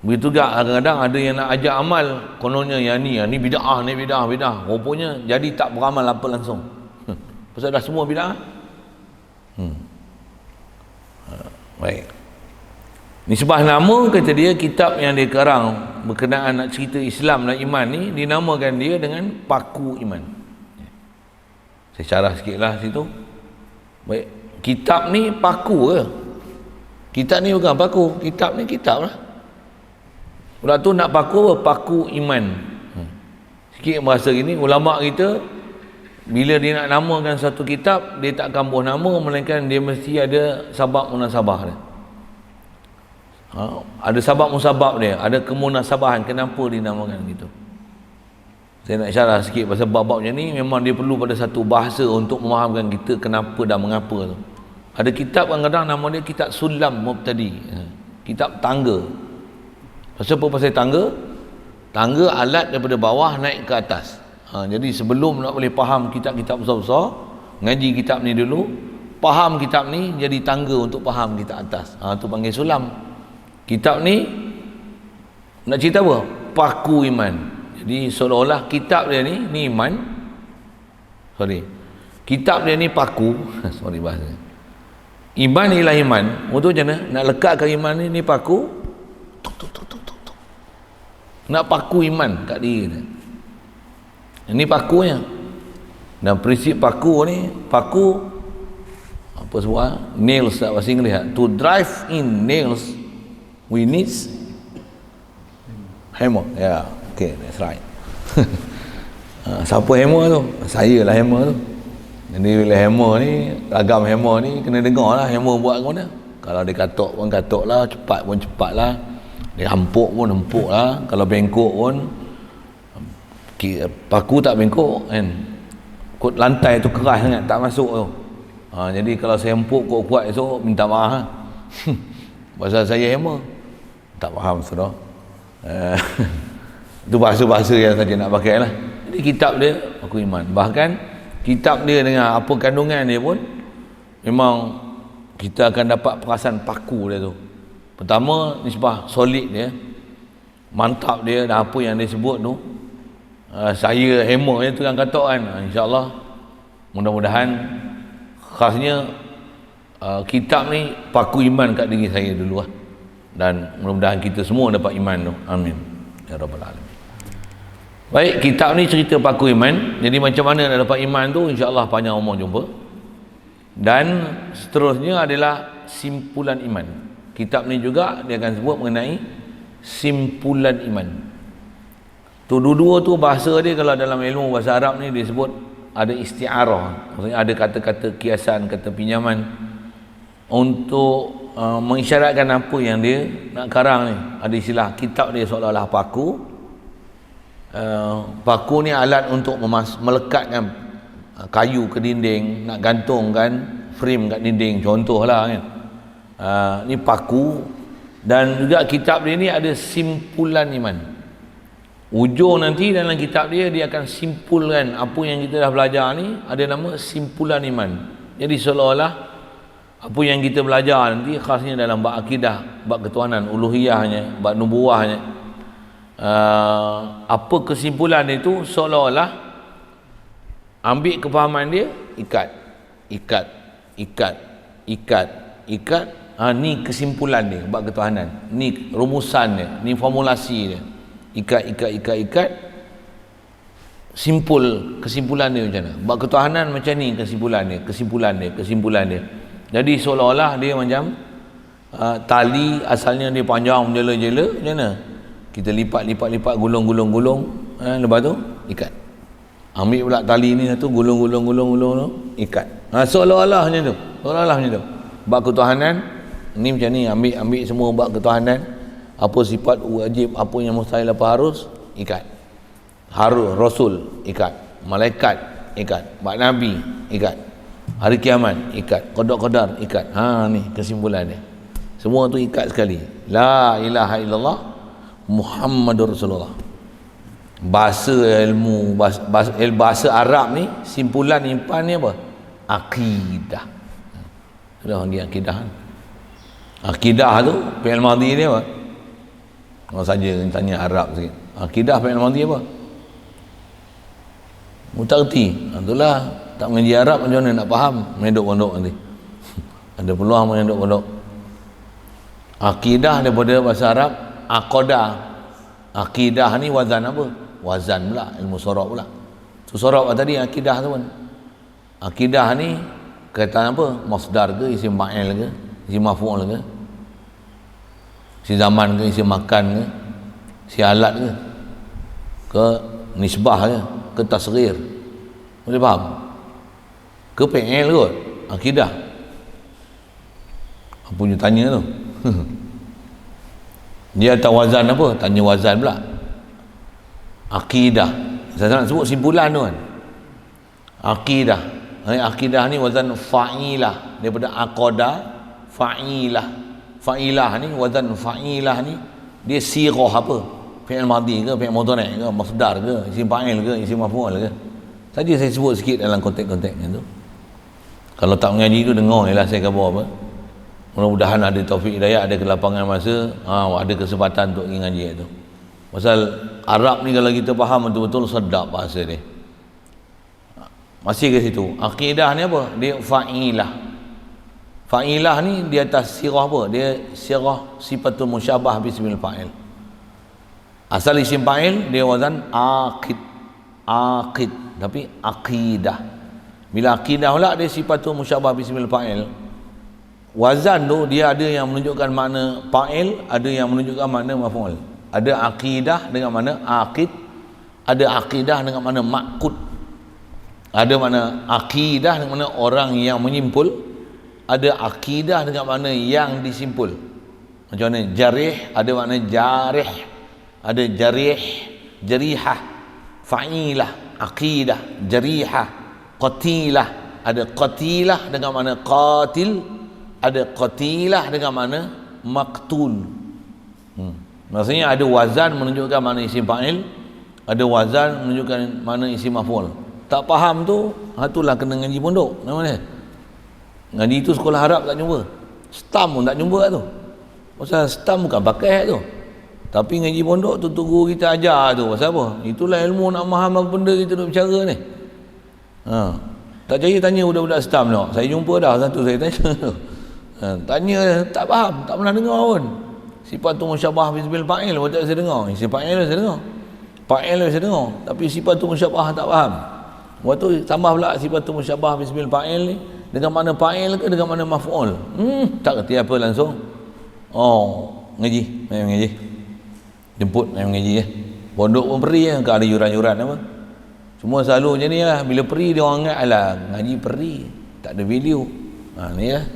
Begitu juga kadang-kadang ada yang nak ajar amal, kononnya yang ni bid'ah, ni bid'ah. Rupanya jadi tak beramal apa langsung. Pasal dah semua bid'ah. Baik. Nisbah nama kata dia kitab yang dia karang berkenaan nak cerita Islam dan iman ni dinamakan dia dengan Paku Iman. Saya syarah sikitlah situ. Baik, kitab ni paku ke? Kitab ni bukan paku, kitab ni kitab lah. Pula tu nak paku apa? Paku Iman. Sikit bahasa gini, ulama kita bila dia nak namakan satu kitab, dia tak akan buah nama, melainkan dia mesti ada sabab munasabah dia. Ada sabab musabab dia, ada kemunasabahan kenapa dinamakan gitu. Saya nak syarah sikit pasal bab-bab macam ni, memang dia perlu pada satu bahasa untuk memahamkan kita kenapa dan mengapa tu. Ada kitab kadang-kadang nama dia kitab Sulam Mubtadi, kitab tangga. Pasal apa? Pasal tangga? Tangga alat daripada bawah naik ke atas. Jadi sebelum nak boleh faham kitab-kitab besar-besar, ngaji kitab ni dulu, faham kitab ni jadi tangga untuk faham kitab atas. Tu panggil sulam. Kitab ni nak cerita apa? Paku iman. Jadi seolah-olah kitab dia ni iman. Kitab dia ni paku. Sorry bahasa. Iman ialah iman. Betul macam mana? Nak lekatkan iman ni paku. Tuk. Nak paku iman kat diri dia. Ini pakunya. Dan prinsip paku ni, paku apa sebut? Nails tak bahasa Inggeris. To drive in nails, we need hammer. Yeah, okay, that's right. Siapa hammer tu? Saya lah hammer tu. Jadi bila hammer ni, ragam hammer ni kena dengar lah hammer buat ke mana. Kalau dia katok pun katok lah, cepat pun cepat lah, dia empuk pun empuk lah. Kalau bengkok pun paku tak bengkok kan, kod lantai tu keras sangat tak masuk tu. Jadi kalau saya empuk kuat-kuat esok minta maaf lah. Pasal saya hammer tak faham saudara. Itu bahasa-bahasa yang saja nak pakai lah. Jadi kitab dia Paku Iman. Bahkan kitab dia dengan apa kandungan dia pun memang kita akan dapat perasaan paku dia tu. Pertama, nisbah solid dia, mantap dia, dan apa yang dia sebut tu, saya hammer dia tu yang katok kan. InsyaAllah mudah-mudahan khasnya kitab ni paku iman kat diri saya dulu lah. Dan mudah-mudahan kita semua dapat iman tu. Amin ya rabbal alamin. Baik, kitab ni cerita paku iman. Jadi macam mana nak dapat iman tu, insya-Allah panjang umur jumpa. Dan seterusnya adalah simpulan iman. Kitab ni juga dia akan sebut mengenai simpulan iman. Tu dua-dua tu bahasa dia, kalau dalam ilmu bahasa Arab ni disebut ada isti'arah. Maksudnya ada kata-kata kiasan, kata pinjaman untuk mengisyaratkan apa yang dia nak karang ni. Ada istilah kitab dia seolah-olah paku. Paku ni alat untuk melekatkan kayu ke dinding, nak gantungkan frame kat dinding contohlah kan. Ni paku. Dan juga kitab dia ni ada simpulan iman. Ujung nanti dalam kitab dia akan simpulkan apa yang kita dah belajar ni, ada nama simpulan iman. Jadi seolah-olah apa yang kita belajar nanti khasnya dalam bab akidah, bab ketuhanan, uluhiyahnya, bab nubuwahnya, apa kesimpulan itu seolah-olah ambil kefahaman dia, ikat. Ni kesimpulan dia bab ketuhanan, ni rumusan dia, ni formulasi dia. Ikat. Simpul kesimpulan dia macam mana? Bab ketuhanan macam ni kesimpulan dia. Jadi seolah-olah dia macam tali asalnya dia panjang menjela-jela, macam mana? Kita lipat, gulung, lepas tu ikat. Ambil pula tali ni satu, gulung, ikat. Seolah-olah macam tu. Bab ketuhanan ni macam ni, ambil semua bab ketuhanan, apa sifat wajib, apa yang mustahil, apa harus, ikat. Harus, Rasul, ikat. Malaikat, ikat. Bab Nabi, ikat. Hari kiamat, ikat. Qadar, ikat. Ni kesimpulan dia. Semua tu ikat sekali. La ilaha illallah Muhammadur Rasulullah. Bahasa ilmu, bahasa Arab ni, simpulan impan ni apa? Akidah. Sudah panggil akidah. Akidah tu, fi'il madhi dia apa? Kalau saja tanya Arab sikit. Akidah fi'il madhi apa? Mutarti. Itulah. Tak mengaji Arab macam mana nak faham? Mendok pondok nanti. Ada peluang mendok pondok. Akidah daripada bahasa Arab aqadah. Akidah ni wazan apa? Wazan pula, ilmu sorab pula. So sorab tadi akidah tu kan. Akidah ni kaitan apa? Masdar ke, isim fa'il ke, isim maf'ul ke, isi zaman ke, isi makan ke, isi alat ke nisbah ke tasghir. Boleh faham? Ke fi'il kot akidah. Apa punya tanya tu? Dia tahu wazan apa? Tanya wazan pula. Akidah. Saya nak sebut simpulan tu kan. Akidah. Akidah ni wazan fa'ilah, daripada aqadah fa'ilah. Fa'ilah ni wazan fa'ilah ni dia sirah apa? Fi'il madhi ke, fi'il mudhari' ke, masdar ke, isim fa'il ke, isim maf'ul ke. Tadi saya sebut sikit dalam konteks-konteks tu. Kalau tak mengaji tu dengar jelah saya khabar apa. Mudah-mudahan ada taufik hidayah, ada kelapangan masa, ada kesempatan untuk mengaji itu. Pasal Arab ni kalau kita faham betul-betul sedap bahasa dia. Masih ke situ. Akidah ni apa? Dia fa'ilah. Fa'ilah ni di atas sirah apa? Dia sirah sifatul musyabah bismil fa'il. Asal isim fa'il dia wazan aqid. Aqid. Tapi aqidah. Bila aqidah pula dia sifatul musyabah bismil fa'il. Wazan tu dia ada yang menunjukkan makna fa'il, ada yang menunjukkan makna maf'ul. Ada aqidah dengan makna aqid, ada aqidah dengan makna ma'qud. Ada makna aqidah dengan makna orang yang menyimpul, ada aqidah dengan makna yang disimpul. Macam mana jarih ada makna jarih, ada jarih, jarihah, fa'ilah, aqidah, jarihah, qatilah, ada qatilah dengan makna qatil, ada qatilah dengan makna maqtul. Maksudnya ada wazan menunjukkan makna isim fa'il, ada wazan menunjukkan makna isim maf'ul. Tak faham tu, itulah kena ngaji pondok. Namanya ngaji tu sekolah Arab tak jumpa, stam pun tak jumpa tu. Pasal stam bukan pakai tu, tapi ngaji pondok tu guru kita ajar tu. Pasal apa? Itulah ilmu nak faham apa benda kita nak bercara ni. Tak percaya tanya budak-budak stam tu. Saya jumpa dah satu, saya tanya tanya tak faham, tak pernah dengar pun. Sifat tu musyabah bismil fa'il pun tak saya dengar. Isi fa'il saya dengar, fa'il saya dengar, tapi sifat tu musyabah tak faham. Waktu tambah pula sifat tu musyabah bismil fa'il ni dengan makna fa'il ke dengan makna maf'ul. Tak kerti apa langsung. Ngaji, main ngaji. Jemput main ngaji ya. Pondok pun peri ya, ada yuran-yuran apa. Semua selalu macam ni lah. Bila peri dia orang ingat alah ngaji peri, tak ada value. Ni lah.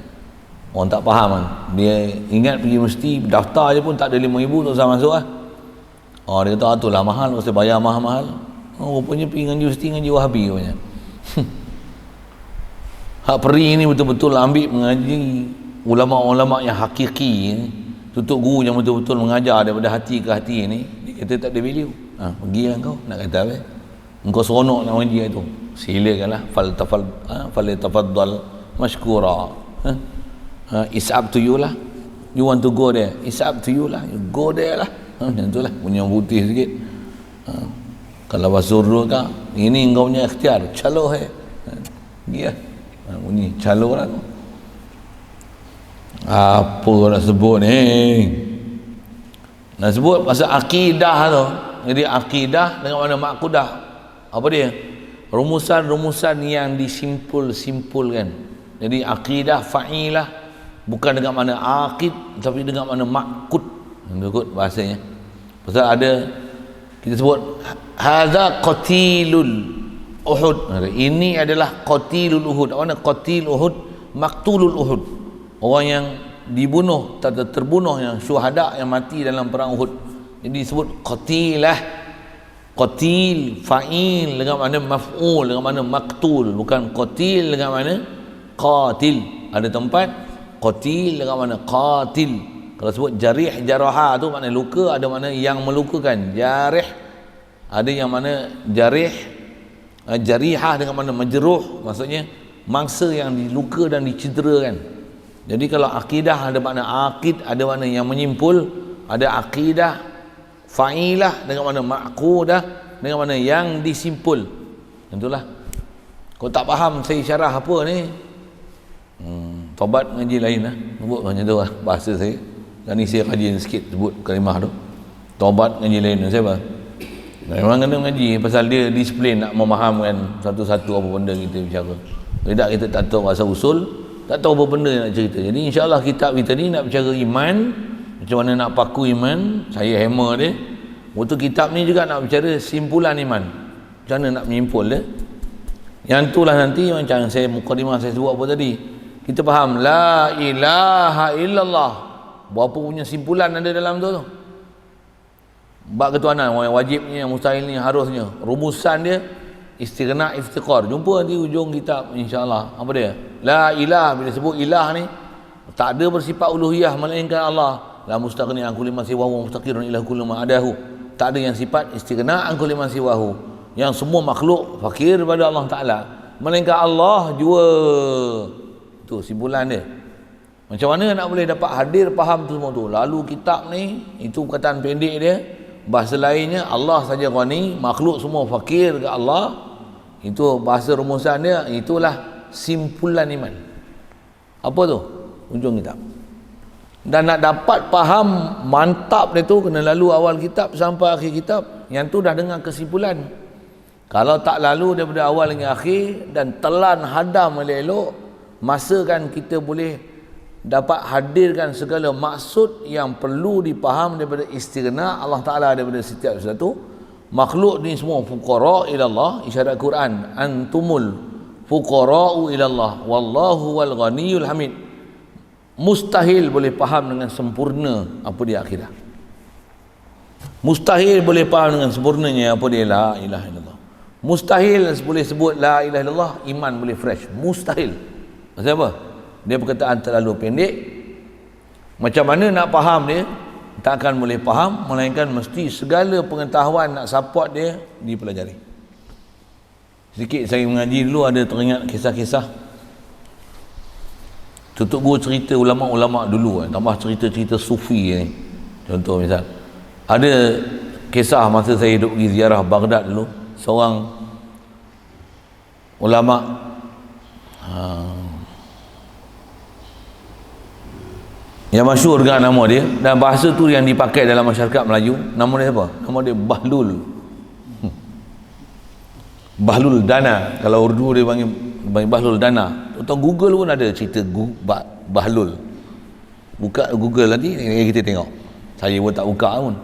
Orang tak faham kan. Dia ingat pergi mesti daftar je pun tak ada 5,000 tak usah masuk lah. Dia kata itulah mahal, mesti bayar mahal-mahal. Rupanya pergi ngaji mesti ngaji Wahabi punya. Hak peri ni betul-betul ambil mengaji ulama-ulama yang hakiki ni, tutup guru yang betul-betul mengajar daripada hati ke hati ni. Dia kata tak ada value. Pergilah kau nak kata apa? Engkau seronok nak mengaji itu, silakanlah. Fal tafaddal mashkura. It's up to you lah. You want to go there, it's up to you lah. You go there lah. Macam tu lah, punya putih sikit. Kalau basuruh kan, ini engkau punya ikhtiar, caloh dia bunyi caloh lah tu. Apa nak sebut ni? Nak sebut pasal akidah tu. Jadi akidah dengan mana ma'qudah, apa dia? Rumusan-rumusan yang disimpul-simpulkan. Jadi akidah fa'ilah bukan dengan mana aqid, tapi dengan mana ma'qud. Ikut bahasanya. Pasal ada kita sebut hadza qatilul Uhud. Ini adalah qatilul Uhud. Apa makna qatil Uhud? Maqtulul Uhud. Orang yang dibunuh, terbunuh, yang syuhada yang mati dalam perang Uhud. Jadi disebut qatilah. Qatil fa'il dengan makna maf'ul, dengan makna maqtul, bukan qatil dengan makna qatil. Ada tempat qatil dengan makna qatil. Kalau sebut jarih, jaraha tu makna luka, ada makna yang melukakan. Jarih ada yang mana jarih, jarihah dengan makna majruh, maksudnya mangsa yang diluka dan dicederakan. Jadi kalau akidah ada makna aqid, ada makna yang menyimpul. Ada akidah fa'ilah dengan makna ma'qudah, dengan makna yang disimpul. Itulah. Kau tak faham saya syarah apa ni, tobat ngaji lain lah. Sebut macam tu lah bahasa saya. Dan ni saya kaji sikit sebut kalimah tu. Taubat ngaji lain siapa? Memang kena ngaji pasal dia disiplin nak memahamkan satu-satu apa benda kita bicara. Tidak kita tak tahu asal usul, tak tahu apa benda yang nak cerita. Jadi insya-Allah kitab kita ni nak bicara iman, macam mana nak paku iman, saya hammer dia. Waktu kitab ni juga nak bicara simpulan iman. Macam mana nak menyimpul dia? Yang itulah nanti macam saya mukadimah saya sebut apa tadi. Kita faham la ilaha illallah. Berapa punya simpulan ada dalam tu? Bab ketuhanan, yang wajibnya, yang mustahilnya, harusnya. Rumusan dia istighna iftiqar. Jumpa nanti ujung kitab insya-Allah. Apa dia? La ilah, bila sebut ilah ni tak ada bersifat uluhiyah melainkan Allah. La mustaghni an kulli ma siwahu mustaqirun ila kulli ma adahu. Tak ada yang sifat istighna an kulli ma siwahu. Yang semua makhluk fakir kepada Allah Taala, melainkan Allah jua. Tu simpulan dia. Macam mana nak boleh dapat hadir faham tu semua tu? Lalu kitab ni itu perkataan pendek dia. Bahasa lainnya Allah saja ghani, makhluk semua fakir ke Allah. Itu bahasa rumusan dia, itulah simpulan iman. Apa tu? Ujung kitab. Dan nak dapat faham mantap dia tu kena lalu awal kitab sampai akhir kitab. Yang tu dah dengar kesimpulan. Kalau tak lalu daripada awal hingga akhir dan telan hadam elok-elok, masa kan kita boleh dapat hadirkan segala maksud yang perlu dipaham daripada istighna Allah Ta'ala daripada setiap sesuatu. Makhluk ni semua fuqara ilallah, isyarat Quran, antumul fuqara'u ilallah wallahu wal ghaniyul hamid. Mustahil boleh faham dengan sempurna apa dia akidah. Mustahil boleh faham dengan sempurnanya apa dia la ilaha illallah. Mustahil boleh sebut la ilaha illallah iman boleh fresh. Mustahil. Pasal apa? Dia perkataan terlalu pendek. Macam mana nak faham dia? Tak akan boleh faham melainkan mesti segala pengetahuan nak support dia dipelajari. Sedikit saya mengaji dulu ada teringat kisah-kisah tutup guru cerita ulama-ulama dulu, tambah cerita-cerita sufi ni. Contoh misal ada kisah masa saya hidup pergi ziarah Baghdad dulu, seorang ulama yang masyhur dengan nama dia dan bahasa tu yang dipakai dalam masyarakat Melayu. Nama dia apa? Nama dia Bahlul. Bahlul Dana. Kalau Urdu dia panggil Bahlul Dana. Atau Google pun ada cerita Bahlul. Buka Google nanti kita tengok. Saya pun tak buka pun.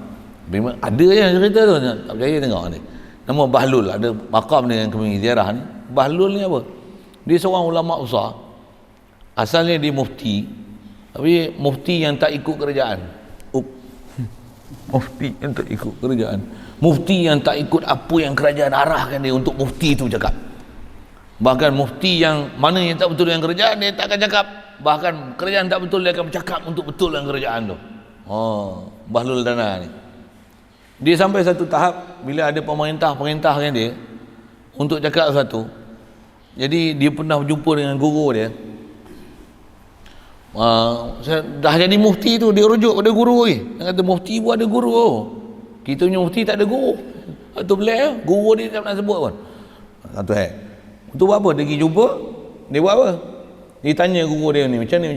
Memang ada yang cerita tu, tak percaya tengok ni. Nama Bahlul, ada maqam dia yang kami ziarah ni. Bahlul ni apa? Dia seorang ulama besar. Asalnya dia mufti. Tapi mufti yang tak ikut kerajaan. Mufti yang tak ikut kerajaan. Mufti yang tak ikut apa yang kerajaan arahkan dia untuk mufti itu cakap. Bahkan mufti yang mana yang tak betul dengan kerajaan dia tak akan cakap. Bahkan kerajaan tak betul dia akan bercakap untuk betul dengan kerajaan tu. Oh, Bahlul Dana ni. Dia sampai satu tahap bila ada pemerintah-pemerintahkan dia untuk cakap sesuatu. Jadi dia pernah berjumpa dengan guru dia. Dah jadi mufti tu dia rujuk pada guru ni. Dia kata mufti pun ada guru. Kita punya mufti tak ada guru. Atau belah guru dia tak nak sebut pun. Satu untuk buat apa? Dia pergi jumpa, dia buat apa? Dia tanya guru dia ni, macam ni.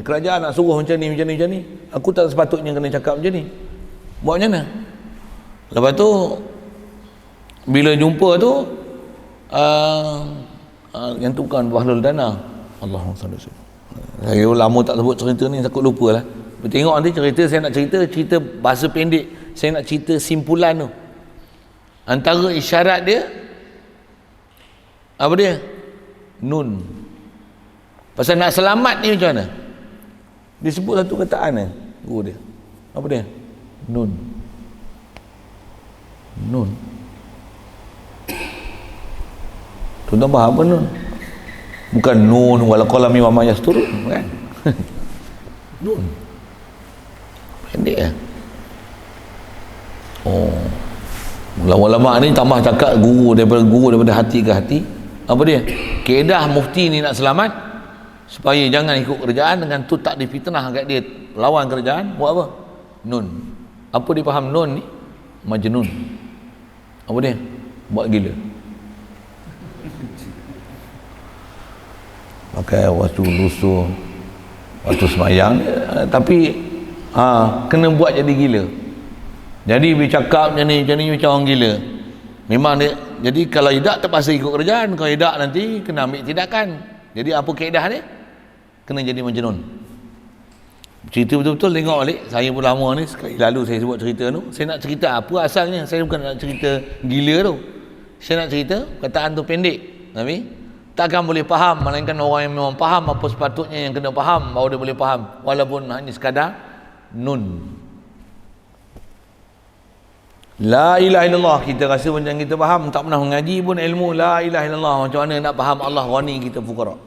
Kerajaan nak suruh macam ni. Aku tak sepatutnya kena cakap macam ni. Buat macam mana? Lepas tu bila jumpa tu yang tu bukan Bahlul Dana. Allahumma salli. Saya lama tak sebut cerita ni, takut lupa lah. Tengok nanti cerita, saya nak cerita bahasa pendek. Saya nak cerita simpulan tu. Antara isyarat dia apa dia? Nun. Pasal nak selamat ni macam mana? Dia sebut satu kataan ni guru dia. Apa dia? Nun. Tuan-tuan faham apa nun? Bukan nun wal qalami wa ma yasturun, kan? Nun. Pendek lah. Oh. Ulama-ulama ni tambah cakap guru daripada hati ke hati. Apa dia? Kaedah mufti ni nak selamat supaya jangan ikut kerajaan, dengan tu tak difitnah kat dia lawan kerajaan, buat apa? Nun. Apa dia faham nun ni? Majnun. Apa dia? Buat gila. Pakai waktu lusuh, waktu semayang, tapi Kena buat jadi gila. Jadi bercakap macam ni macam orang gila. Memang dia, jadi kalau tidak terpaksa ikut kerajaan, kalau tidak nanti kena ambil tindakan. Jadi apa kaedah dia? Kena jadi majnun. Cerita betul-betul tengok balik. Saya pun lama ni, sekali lalu saya sebut cerita tu. Saya nak cerita apa asalnya. Saya bukan nak cerita gila tu. Saya nak cerita, kataan tu pendek, tapi takkan boleh faham, melainkan orang yang memang faham apa sepatutnya yang kena faham, baru dia boleh faham, walaupun hanya sekadar nun. La ilaha illallah, kita rasa macam kita faham, tak pernah mengaji pun ilmu la ilaha illallah, macam mana nak faham Allah ghani, kita fukara.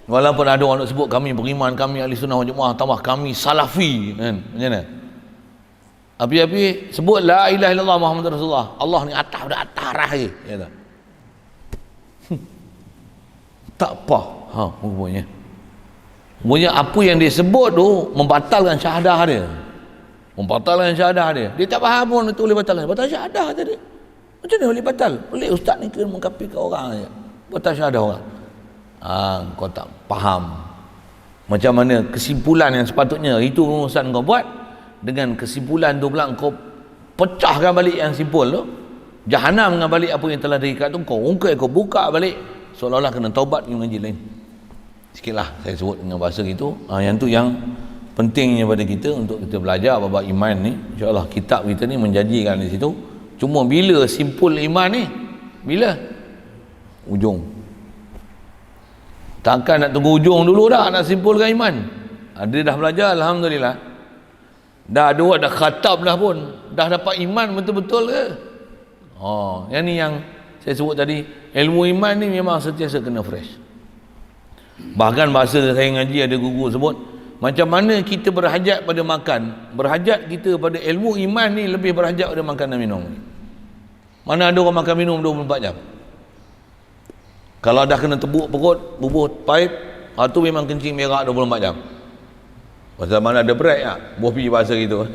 Walaupun ada orang nak sebut kami beriman, kami ahli sunnah wal jamaah, tambah kami salafi, kan, macam mana? Api-api sebut la ilaha illallah Muhammad Rasulullah, Allah ni atas dah atas lagi, ya tak? Tak apa, rupanya apa yang dia sebut tu membatalkan syahadah dia. Membatalkan syahadah dia. Dia tak faham pun itu boleh batal. Batal syahadah tadi. Macam mana boleh batal? Boleh ustaz ni kena mengkafirkan orang aja. Batal syahadah orang. Kau tak faham. Macam mana kesimpulan yang sepatutnya itu urusan kau buat, dengan kesimpulan tu pula kau pecahkan balik yang simpul tu. Jahanam dengan balik apa yang telah diikat tu kau ungkap, kau buka balik, seolah-olah kena taubat dengan mengaji lain. Sikitlah saya sebut dengan bahasa gitu. Yang tu yang pentingnya pada kita untuk kita belajar bab iman ni. InsyaAllah kitab kita ni menjanjikan di situ. Cuma bila simpul iman ni? Bila? Ujung. Takkan nak tunggu ujung dulu dah nak simpulkan iman. Dia dah belajar, alhamdulillah. Dah khatam dah pun. Dah dapat iman betul-betul ke? Yang ni yang saya sebut tadi, ilmu iman ni memang sentiasa kena fresh. Bahkan bahasa saya ngaji ada guru sebut, macam mana kita berhajat pada makan, berhajat kita pada ilmu iman ni lebih berhajat pada makan dan minum. Mana ada orang makan minum 24 jam? Kalau dah kena tebuk perut, bubuh paip, tu memang kencing merah 24 jam. Pasal mana ada break tak? Bopi bahasa gitu.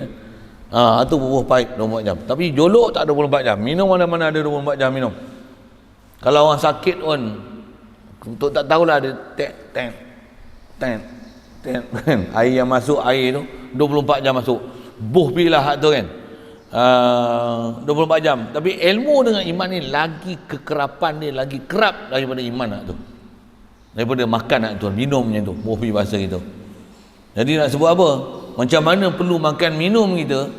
Tu bubuh paip 24 jam. Tapi jolok tak 24 jam. Minum mana-mana ada 24 jam minum. Kalau orang sakit pun, untuk tak tahulah ada ten. Air yang masuk air tu 24 jam masuk. Buh pilah hak tu kan. 24 jam. Tapi ilmu dengan iman ni lagi kekerapan dia lagi kerap daripada iman hak tu. Daripada makan hak tu, minumnya tu. Buh pi bahasa gitu. Jadi nak sebut apa? Macam mana perlu makan minum kita?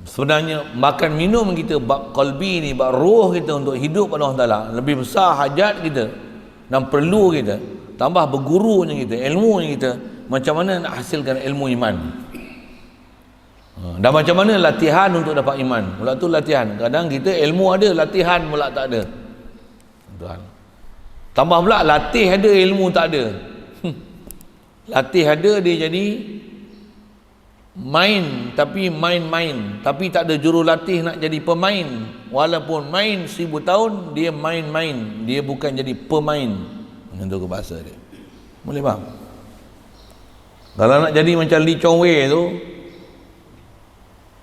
Sebenarnya makan minum kita bab qalbi ni, bab roh kita untuk hidup pada Allah Taala lebih besar hajat kita dan perlu kita, tambah bergurunya kita, ilmunya kita, macam mana nak hasilkan ilmu iman. Dan macam mana latihan untuk dapat iman. Mula tu latihan. Kadang kita ilmu ada, latihan pula tak ada. Tuhan. Tambah pula latih ada, ilmu tak ada. Latih ada, dia jadi main, tapi main-main, tapi tak ada jurulatih nak jadi pemain. Walaupun main 1000 tahun, dia main-main, dia bukan jadi pemain. Untuk bahasa dia boleh faham? Kalau nak jadi macam Lee Chong Wei tu,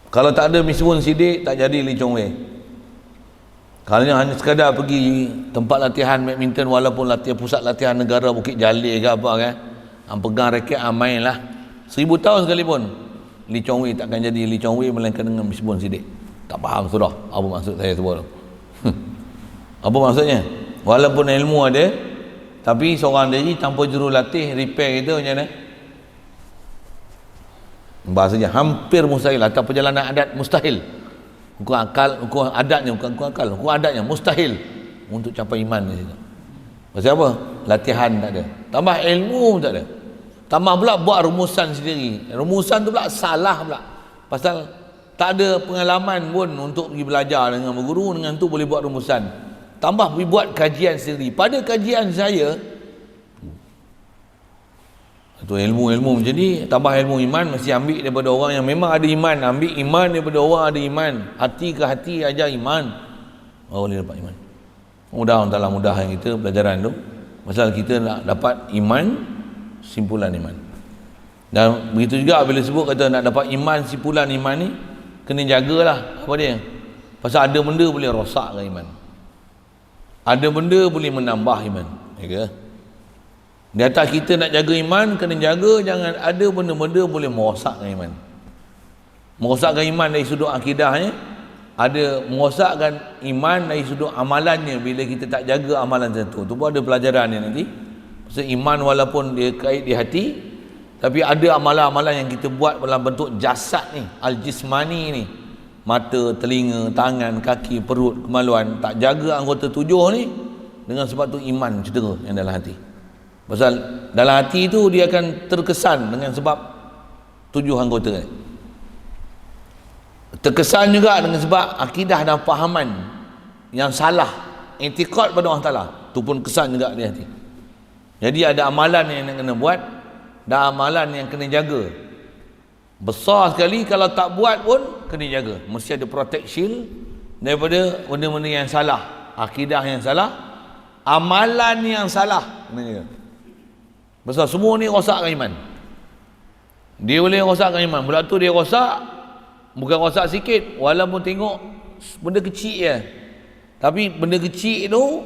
kalau tak ada misbun sidik, tak jadi Lee Chong Wei. Kalau hanya sekadar pergi tempat latihan badminton, walaupun latihan pusat latihan negara Bukit Jalil ke apa kan, pegang raket, main lah 1000 tahun sekalipun, Lee Chong Wei takkan jadi Lee Chong Wei melainkan dengan misbun sidik. Tak faham sudah apa maksud saya sebut tu. Apa maksudnya? Walaupun ilmu ada, tapi seorang diri tanpa jurulatih repair kita macam mana? Bahasanya hampir mustahil. Atau perjalanan adat mustahil. Hukum akal, hukum adatnya, bukan hukum akal, hukum adatnya mustahil untuk capai iman di situ. Pasal apa? Latihan tak ada. Tambah ilmu tak ada. Tambah pula buat rumusan sendiri. Rumusan tu pula salah pula. Pasal tak ada pengalaman pun untuk pergi belajar dengan berguru, dengan tu boleh buat rumusan. Tambah pergi buat kajian sendiri. Pada kajian saya, itu ilmu-ilmu macam ni, tambah ilmu iman, mesti ambil daripada orang yang memang ada iman. Ambil iman daripada orang ada iman. Hati ke hati ajar iman, baru boleh dapat iman. Mudah Allah Ta'ala mudahkan kita pelajaran tu. Pasal kita nak dapat iman, simpulan iman. Dan begitu juga bila sebut kata nak dapat iman, simpulan iman ni, kena jagalah apa dia. Pasal ada benda boleh rosakkan iman. Ada benda boleh menambah iman. Ya ke? Di atas kita nak jaga iman, kena jaga jangan ada benda-benda boleh merosakkan iman. Merosakkan iman dari sudut akidahnya, ada merosakkan iman dari sudut amalannya bila kita tak jaga amalan tertentu. Tu pun ada pelajaran ni nanti. Pasal iman walaupun dia kait di hati, tapi ada amalan-amalan yang kita buat dalam bentuk jasad ni, al-jismani ni. Mata, telinga, tangan, kaki, perut, kemaluan, tak jaga anggota tujuh ni, dengan sebab tu iman cedera yang dalam hati. Pasal dalam hati tu dia akan terkesan dengan sebab tujuh anggota ni. Terkesan juga dengan sebab akidah dan fahaman yang salah, i'tiqad pada Allah Ta'ala, tu pun kesan juga di hati. Jadi ada amalan yang kena buat dan amalan yang kena jaga. Besar sekali kalau tak buat pun kena jaga. Mesti ada protection daripada benda-benda yang salah, akidah yang salah, amalan yang salah kena jaga. Besar semua ni rosakkan iman. Dia boleh rosakkan iman. Pula tu dia rosak, bukan rosak sikit, walaupun tengok benda kecil je. Tapi benda kecil tu,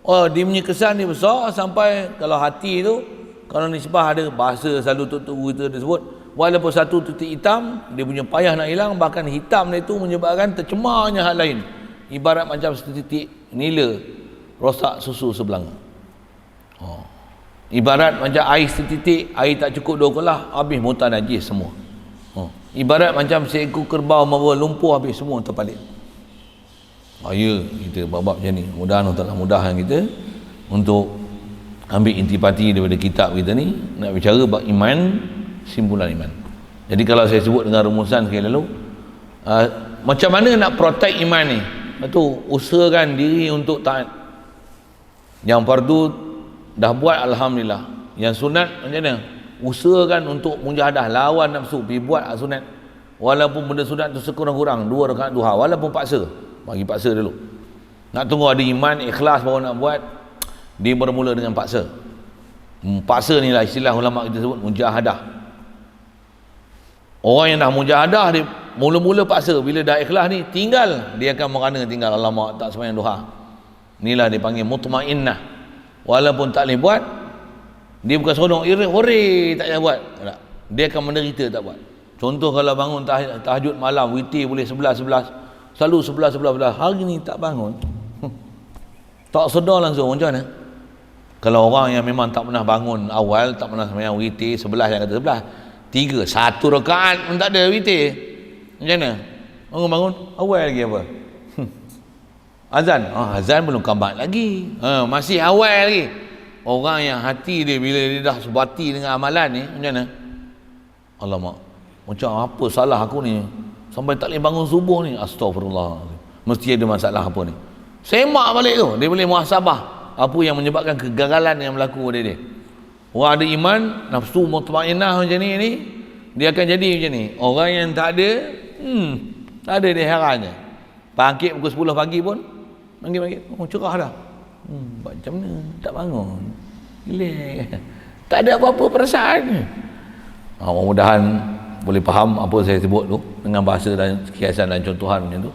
dia punya kesan dia besar sampai kalau hati tu, kalau nisbah ada bahasa selalu tu kita disebut, walaupun satu titik hitam, dia punya payah nak hilang, bahkan hitam dia tu menyebabkan tercemarnya hal lain. Ibarat macam setitik nila rosak susu sebelanga. Ibarat macam air setitik, air tak cukup 2 kelah, habis muntah najis semua. Ibarat macam seekor kerbau membawa lumpur, habis semua terpalit. Ya, kita bab-bab macam ni. Mudah-mudahan Allah Ta'ala mudahkan kita untuk ambil intipati daripada kitab kita ni, nak bicara bab iman, simpulan iman. Jadi kalau saya sebut dengan rumusan sekali lalu, macam mana nak protect iman ni? Itu usahakan diri untuk taat. Yang fardu dah buat, alhamdulillah. Yang sunat macam mana? Usahakan untuk mujahadah, lawan nafsu, pergi buat sunat. Walaupun benda sunat tu sekurang-kurang 2 rakaat duha, walaupun paksa, bagi paksa dulu. Nak tunggu ada iman, ikhlas baru nak buat, dia bermula dengan paksa. Paksa ni lah istilah ulama kita sebut mujahadah. Orang yang dah mujahadah, dia mula-mula paksa, bila dah ikhlas ni tinggal, dia akan merana tinggal, alamak tak sembahyang duha. Inilah dia panggil mutmainnah. Walaupun tak boleh buat, dia bukan seronok, hore tak payah buat. Dia akan menderita tak buat. Contoh kalau bangun tahajud malam, witir boleh 11-11, selalu 11-11, hari ni tak bangun, tak sedar langsung macam mana. Kalau orang yang memang tak pernah bangun awal, tak pernah sembahyang witir 11, yang kata 11, 3, 1 rakaat pun tak ada witir, macam mana? Bangun awal lagi apa? Azan, azan belum kamat lagi, masih awal lagi. Orang yang hati dia bila dia dah sebati dengan amalan ni, macam mana? Alamak, macam apa salah aku ni sampai tak boleh bangun subuh ni, astagfirullah, mesti ada masalah apa ni. Semak balik tu, dia boleh muhasabah apa yang menyebabkan kegagalan yang berlaku pada dia. Orang ada iman, nafsu mutmainnah macam ni, dia akan jadi macam ni. Orang yang tak ada, tak ada, dia herannya. Bangkit pukul 10 pagi pun bangkit, cerah dah. Macam mana tak bangun, relax, tak ada apa-apa perasaan. Mudah-mudahan boleh faham apa saya sebut tu dengan bahasa dan kiasan dan contohan macam tu.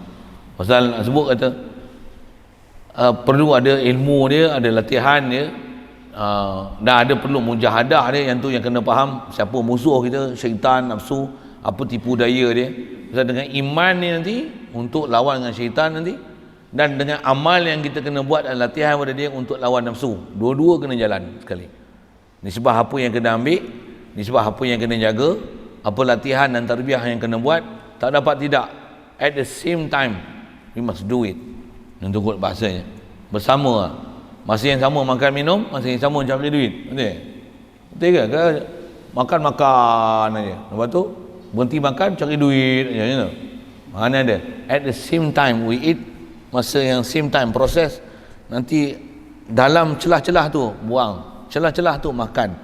Pasal sebut kata perlu ada ilmu dia, ada latihan dia, dan ada perlu mujahadah dia. Yang tu yang kena faham siapa musuh kita, syaitan, nafsu, apa tipu daya dia. Pasal dengan iman ni nanti untuk lawan dengan syaitan nanti, dan dengan amal yang kita kena buat dan latihan pada dia untuk lawan nafsu, dua-dua kena jalan sekali. Nisbah apa yang kena ambil, nisbah apa yang kena jaga, apa latihan dan tarbiyah yang kena buat, tak dapat tidak. At the same time we must do it. Untuk ikut bahasanya bersama, masa yang sama makan minum, masa yang sama cari duit. Betul ke? Makan aja, lepas tu berhenti makan cari duit aja. Mana ada at the same time we eat, masa yang same time proses, nanti dalam celah-celah tu buang, celah-celah tu makan,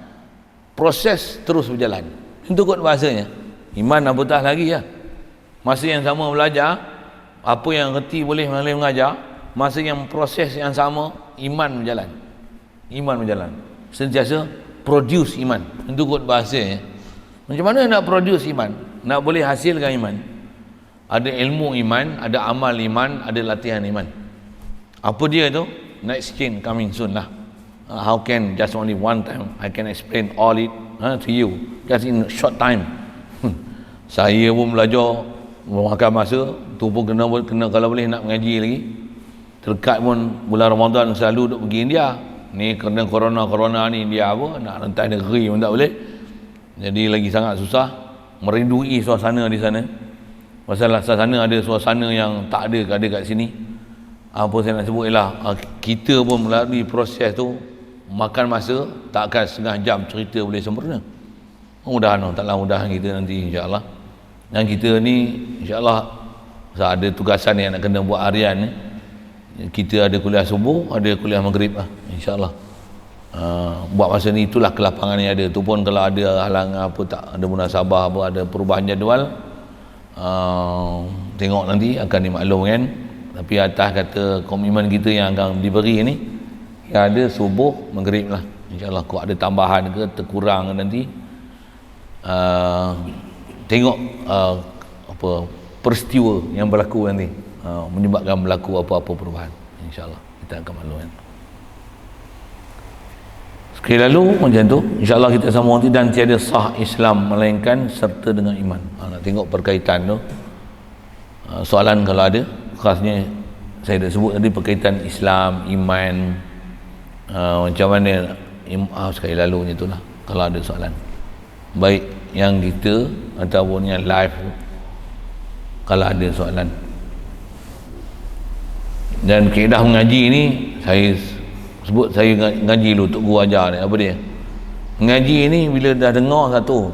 proses terus berjalan. Itu kot bahasanya. Iman apatah lagi ya. Masa yang sama belajar, apa yang reti boleh mengajar, masa yang proses yang sama, iman berjalan. Iman berjalan. Sentiasa produce iman. Itu kot bahasanya. Macam mana nak produce iman? Nak boleh hasilkan iman? Ada ilmu iman, ada amal iman, ada latihan iman. Apa dia tu? Next chain coming soon lah. how can just only one time I can explain all it to you just in a short time. Saya pun belajar memakan masa tu pun kena kalau boleh nak mengaji lagi. Terdekat pun bulan Ramadan selalu duk pergi India. Ni kena corona ni India apa nak rentas negeri pun tak boleh. Jadi lagi sangat susah, merindui suasana di sana. Pasal sana ada suasana yang tak ada kat sini. Apa saya nak sebut ialah kita pun melalui proses tu makan masa takkan setengah jam cerita boleh sempurna. Mudah-mudahan taklah mudahan kita nanti insya-Allah. Dan kita ni insya-Allah ada tugasan yang nak kena buat harian ni. Kita ada kuliah subuh, ada kuliah maghrib lah insya-Allah. Buat masa ni itulah kelapangan yang ada. Tu pun kalau ada halangan apa tak ada munasabah apa ada perubahan jadual tengok nanti akan dimaklumkan. Tapi atas kata komitmen kita yang akan diberi ni yang ada subuh maghrib lah insya-Allah. Kau ada tambahan ke terkurang nanti tengok apa peristiwa yang berlaku nanti menyebabkan berlaku apa-apa perubahan insya-Allah kita akan maklumkan. Sekali lalu macam tu insya-Allah kita sama nanti dan tiada sah Islam melainkan serta dengan iman. Nak tengok perkaitan tu soalan kalau ada khasnya saya dah sebut tadi perkaitan Islam iman macam mana sekali lalu macam itulah kalau ada soalan baik yang kita ataupun yang live kalau ada soalan. Dan kaedah mengaji ni saya sebut saya ngaji dulu untuk guru ajar ni apa dia mengaji ni bila dah dengar satu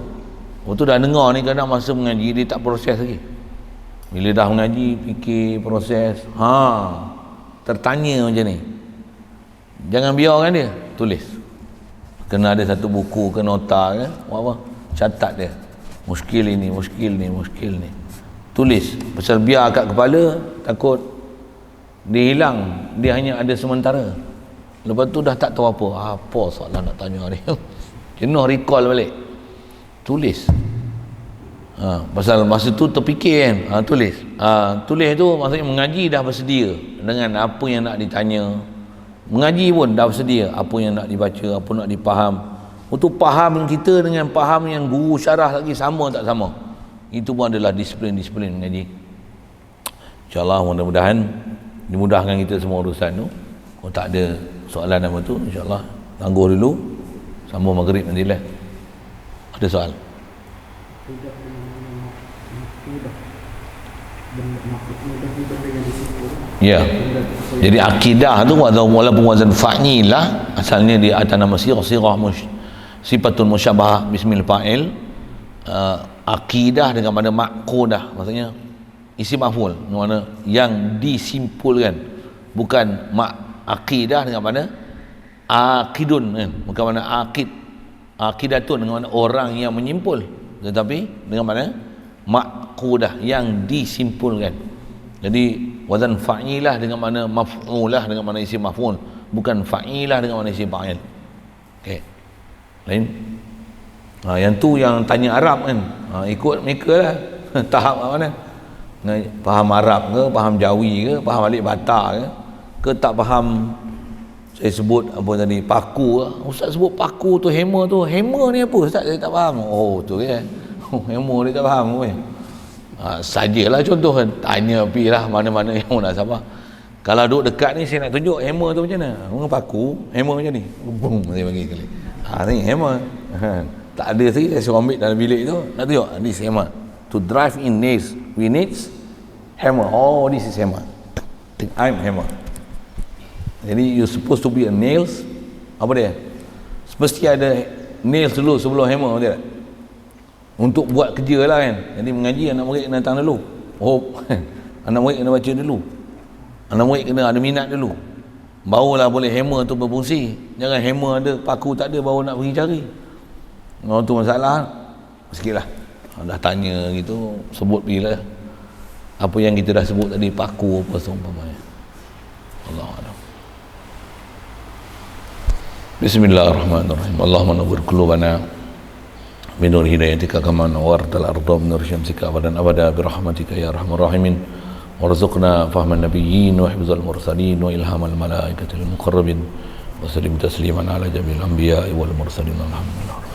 waktu dah dengar ni kadang masa mengaji dia tak proses lagi. Bila dah mengaji fikir proses tertanya macam ni jangan biarkan dia tulis kena ada satu buku ke nota ke apa catat dia muskil ni tulis pasal biar kat kepala takut dia hilang, dia hanya ada sementara. Lepas tu dah tak tahu apa soalan nak tanya ni. Jenuh recall balik. Tulis. Pasal masa tu terfikir kan, tulis. Tulis tu maksudnya mengaji dah bersedia dengan apa yang nak ditanya. Mengaji pun dah bersedia apa yang nak dibaca, apa nak dipaham. Untuk faham kita dengan faham yang guru syarah lagi sama tak sama. Itu pun adalah disiplin mengaji. InsyaAllah mudah-mudahan dimudahkan kita semua urusan tu. Kalau tak ada soalan apa tu insya-Allah tangguh dulu sambung maghrib nanti lah. Ada soal? Ya. Jadi akidah tu walaupun wazan fa'ilah asalnya dia atas nama sirah sifatun musyabahah bismil fa'il. Akidah dengan mana maqudah maksudnya isi maf'ul mana yang disimpulkan bukan akidah dengan mana akidun kan bukan mana akidatun dengan mana orang yang menyimpul tetapi dengan mana maqudah yang disimpulkan. Jadi wazan fa'ilah dengan mana maf'ulah dengan mana isi maf'ul bukan fa'ilah dengan mana isi fa'il. Okey. Lain yang tu yang tanya Arab kan ikut mereka lah tahap mana faham Arab ke, faham Jawi ke, faham balik Batak ke tak faham saya sebut apa tadi paku ke. Ustaz sebut paku tu hammer ni apa Ustaz saya tak faham. Tu kan hammer dia tak faham kan. Sajalah contoh kan tanya pergi lah mana-mana yang nak sabar. Kalau duduk dekat ni saya nak tunjuk hammer tu macam mana paku hammer macam ni boom saya bagi kali ni hammer tak ada lagi saya suruh ambil dalam bilik tu nak tunjuk this hammer to drive in nails we needs hammer. This is hammer. I'm hammer. Jadi you supposed to be a nails apa dia mesti ada nails dulu sebelum hammer betul tak untuk buat kerja lah kan. Jadi mengaji anak murid kena datang dulu anak murid kena baca dulu anak murid kena ada minat dulu barulah boleh hammer tu berfungsi. Jangan hammer ada paku tak ada baru nak pergi cari tu masalah sikit lah. Dah tanya gitu sebut bila apa yang kita dah sebut tadi paku apa seumpamanya. Allahuakbar. Bismillahirrahmanirrahim. Allahumma nawwir qulubana bi nur hidayatika kama nawwartal arda bi nur syamsika abadan abada bi rahmatika ya arhamar rahimin. Warzuqna fahman nabiyyin wa hifzal mursalin wa ilhamal malaikatil muqarrabin wa sallim tasliman ala jamil anbiya wal mursalin alhamdulillah.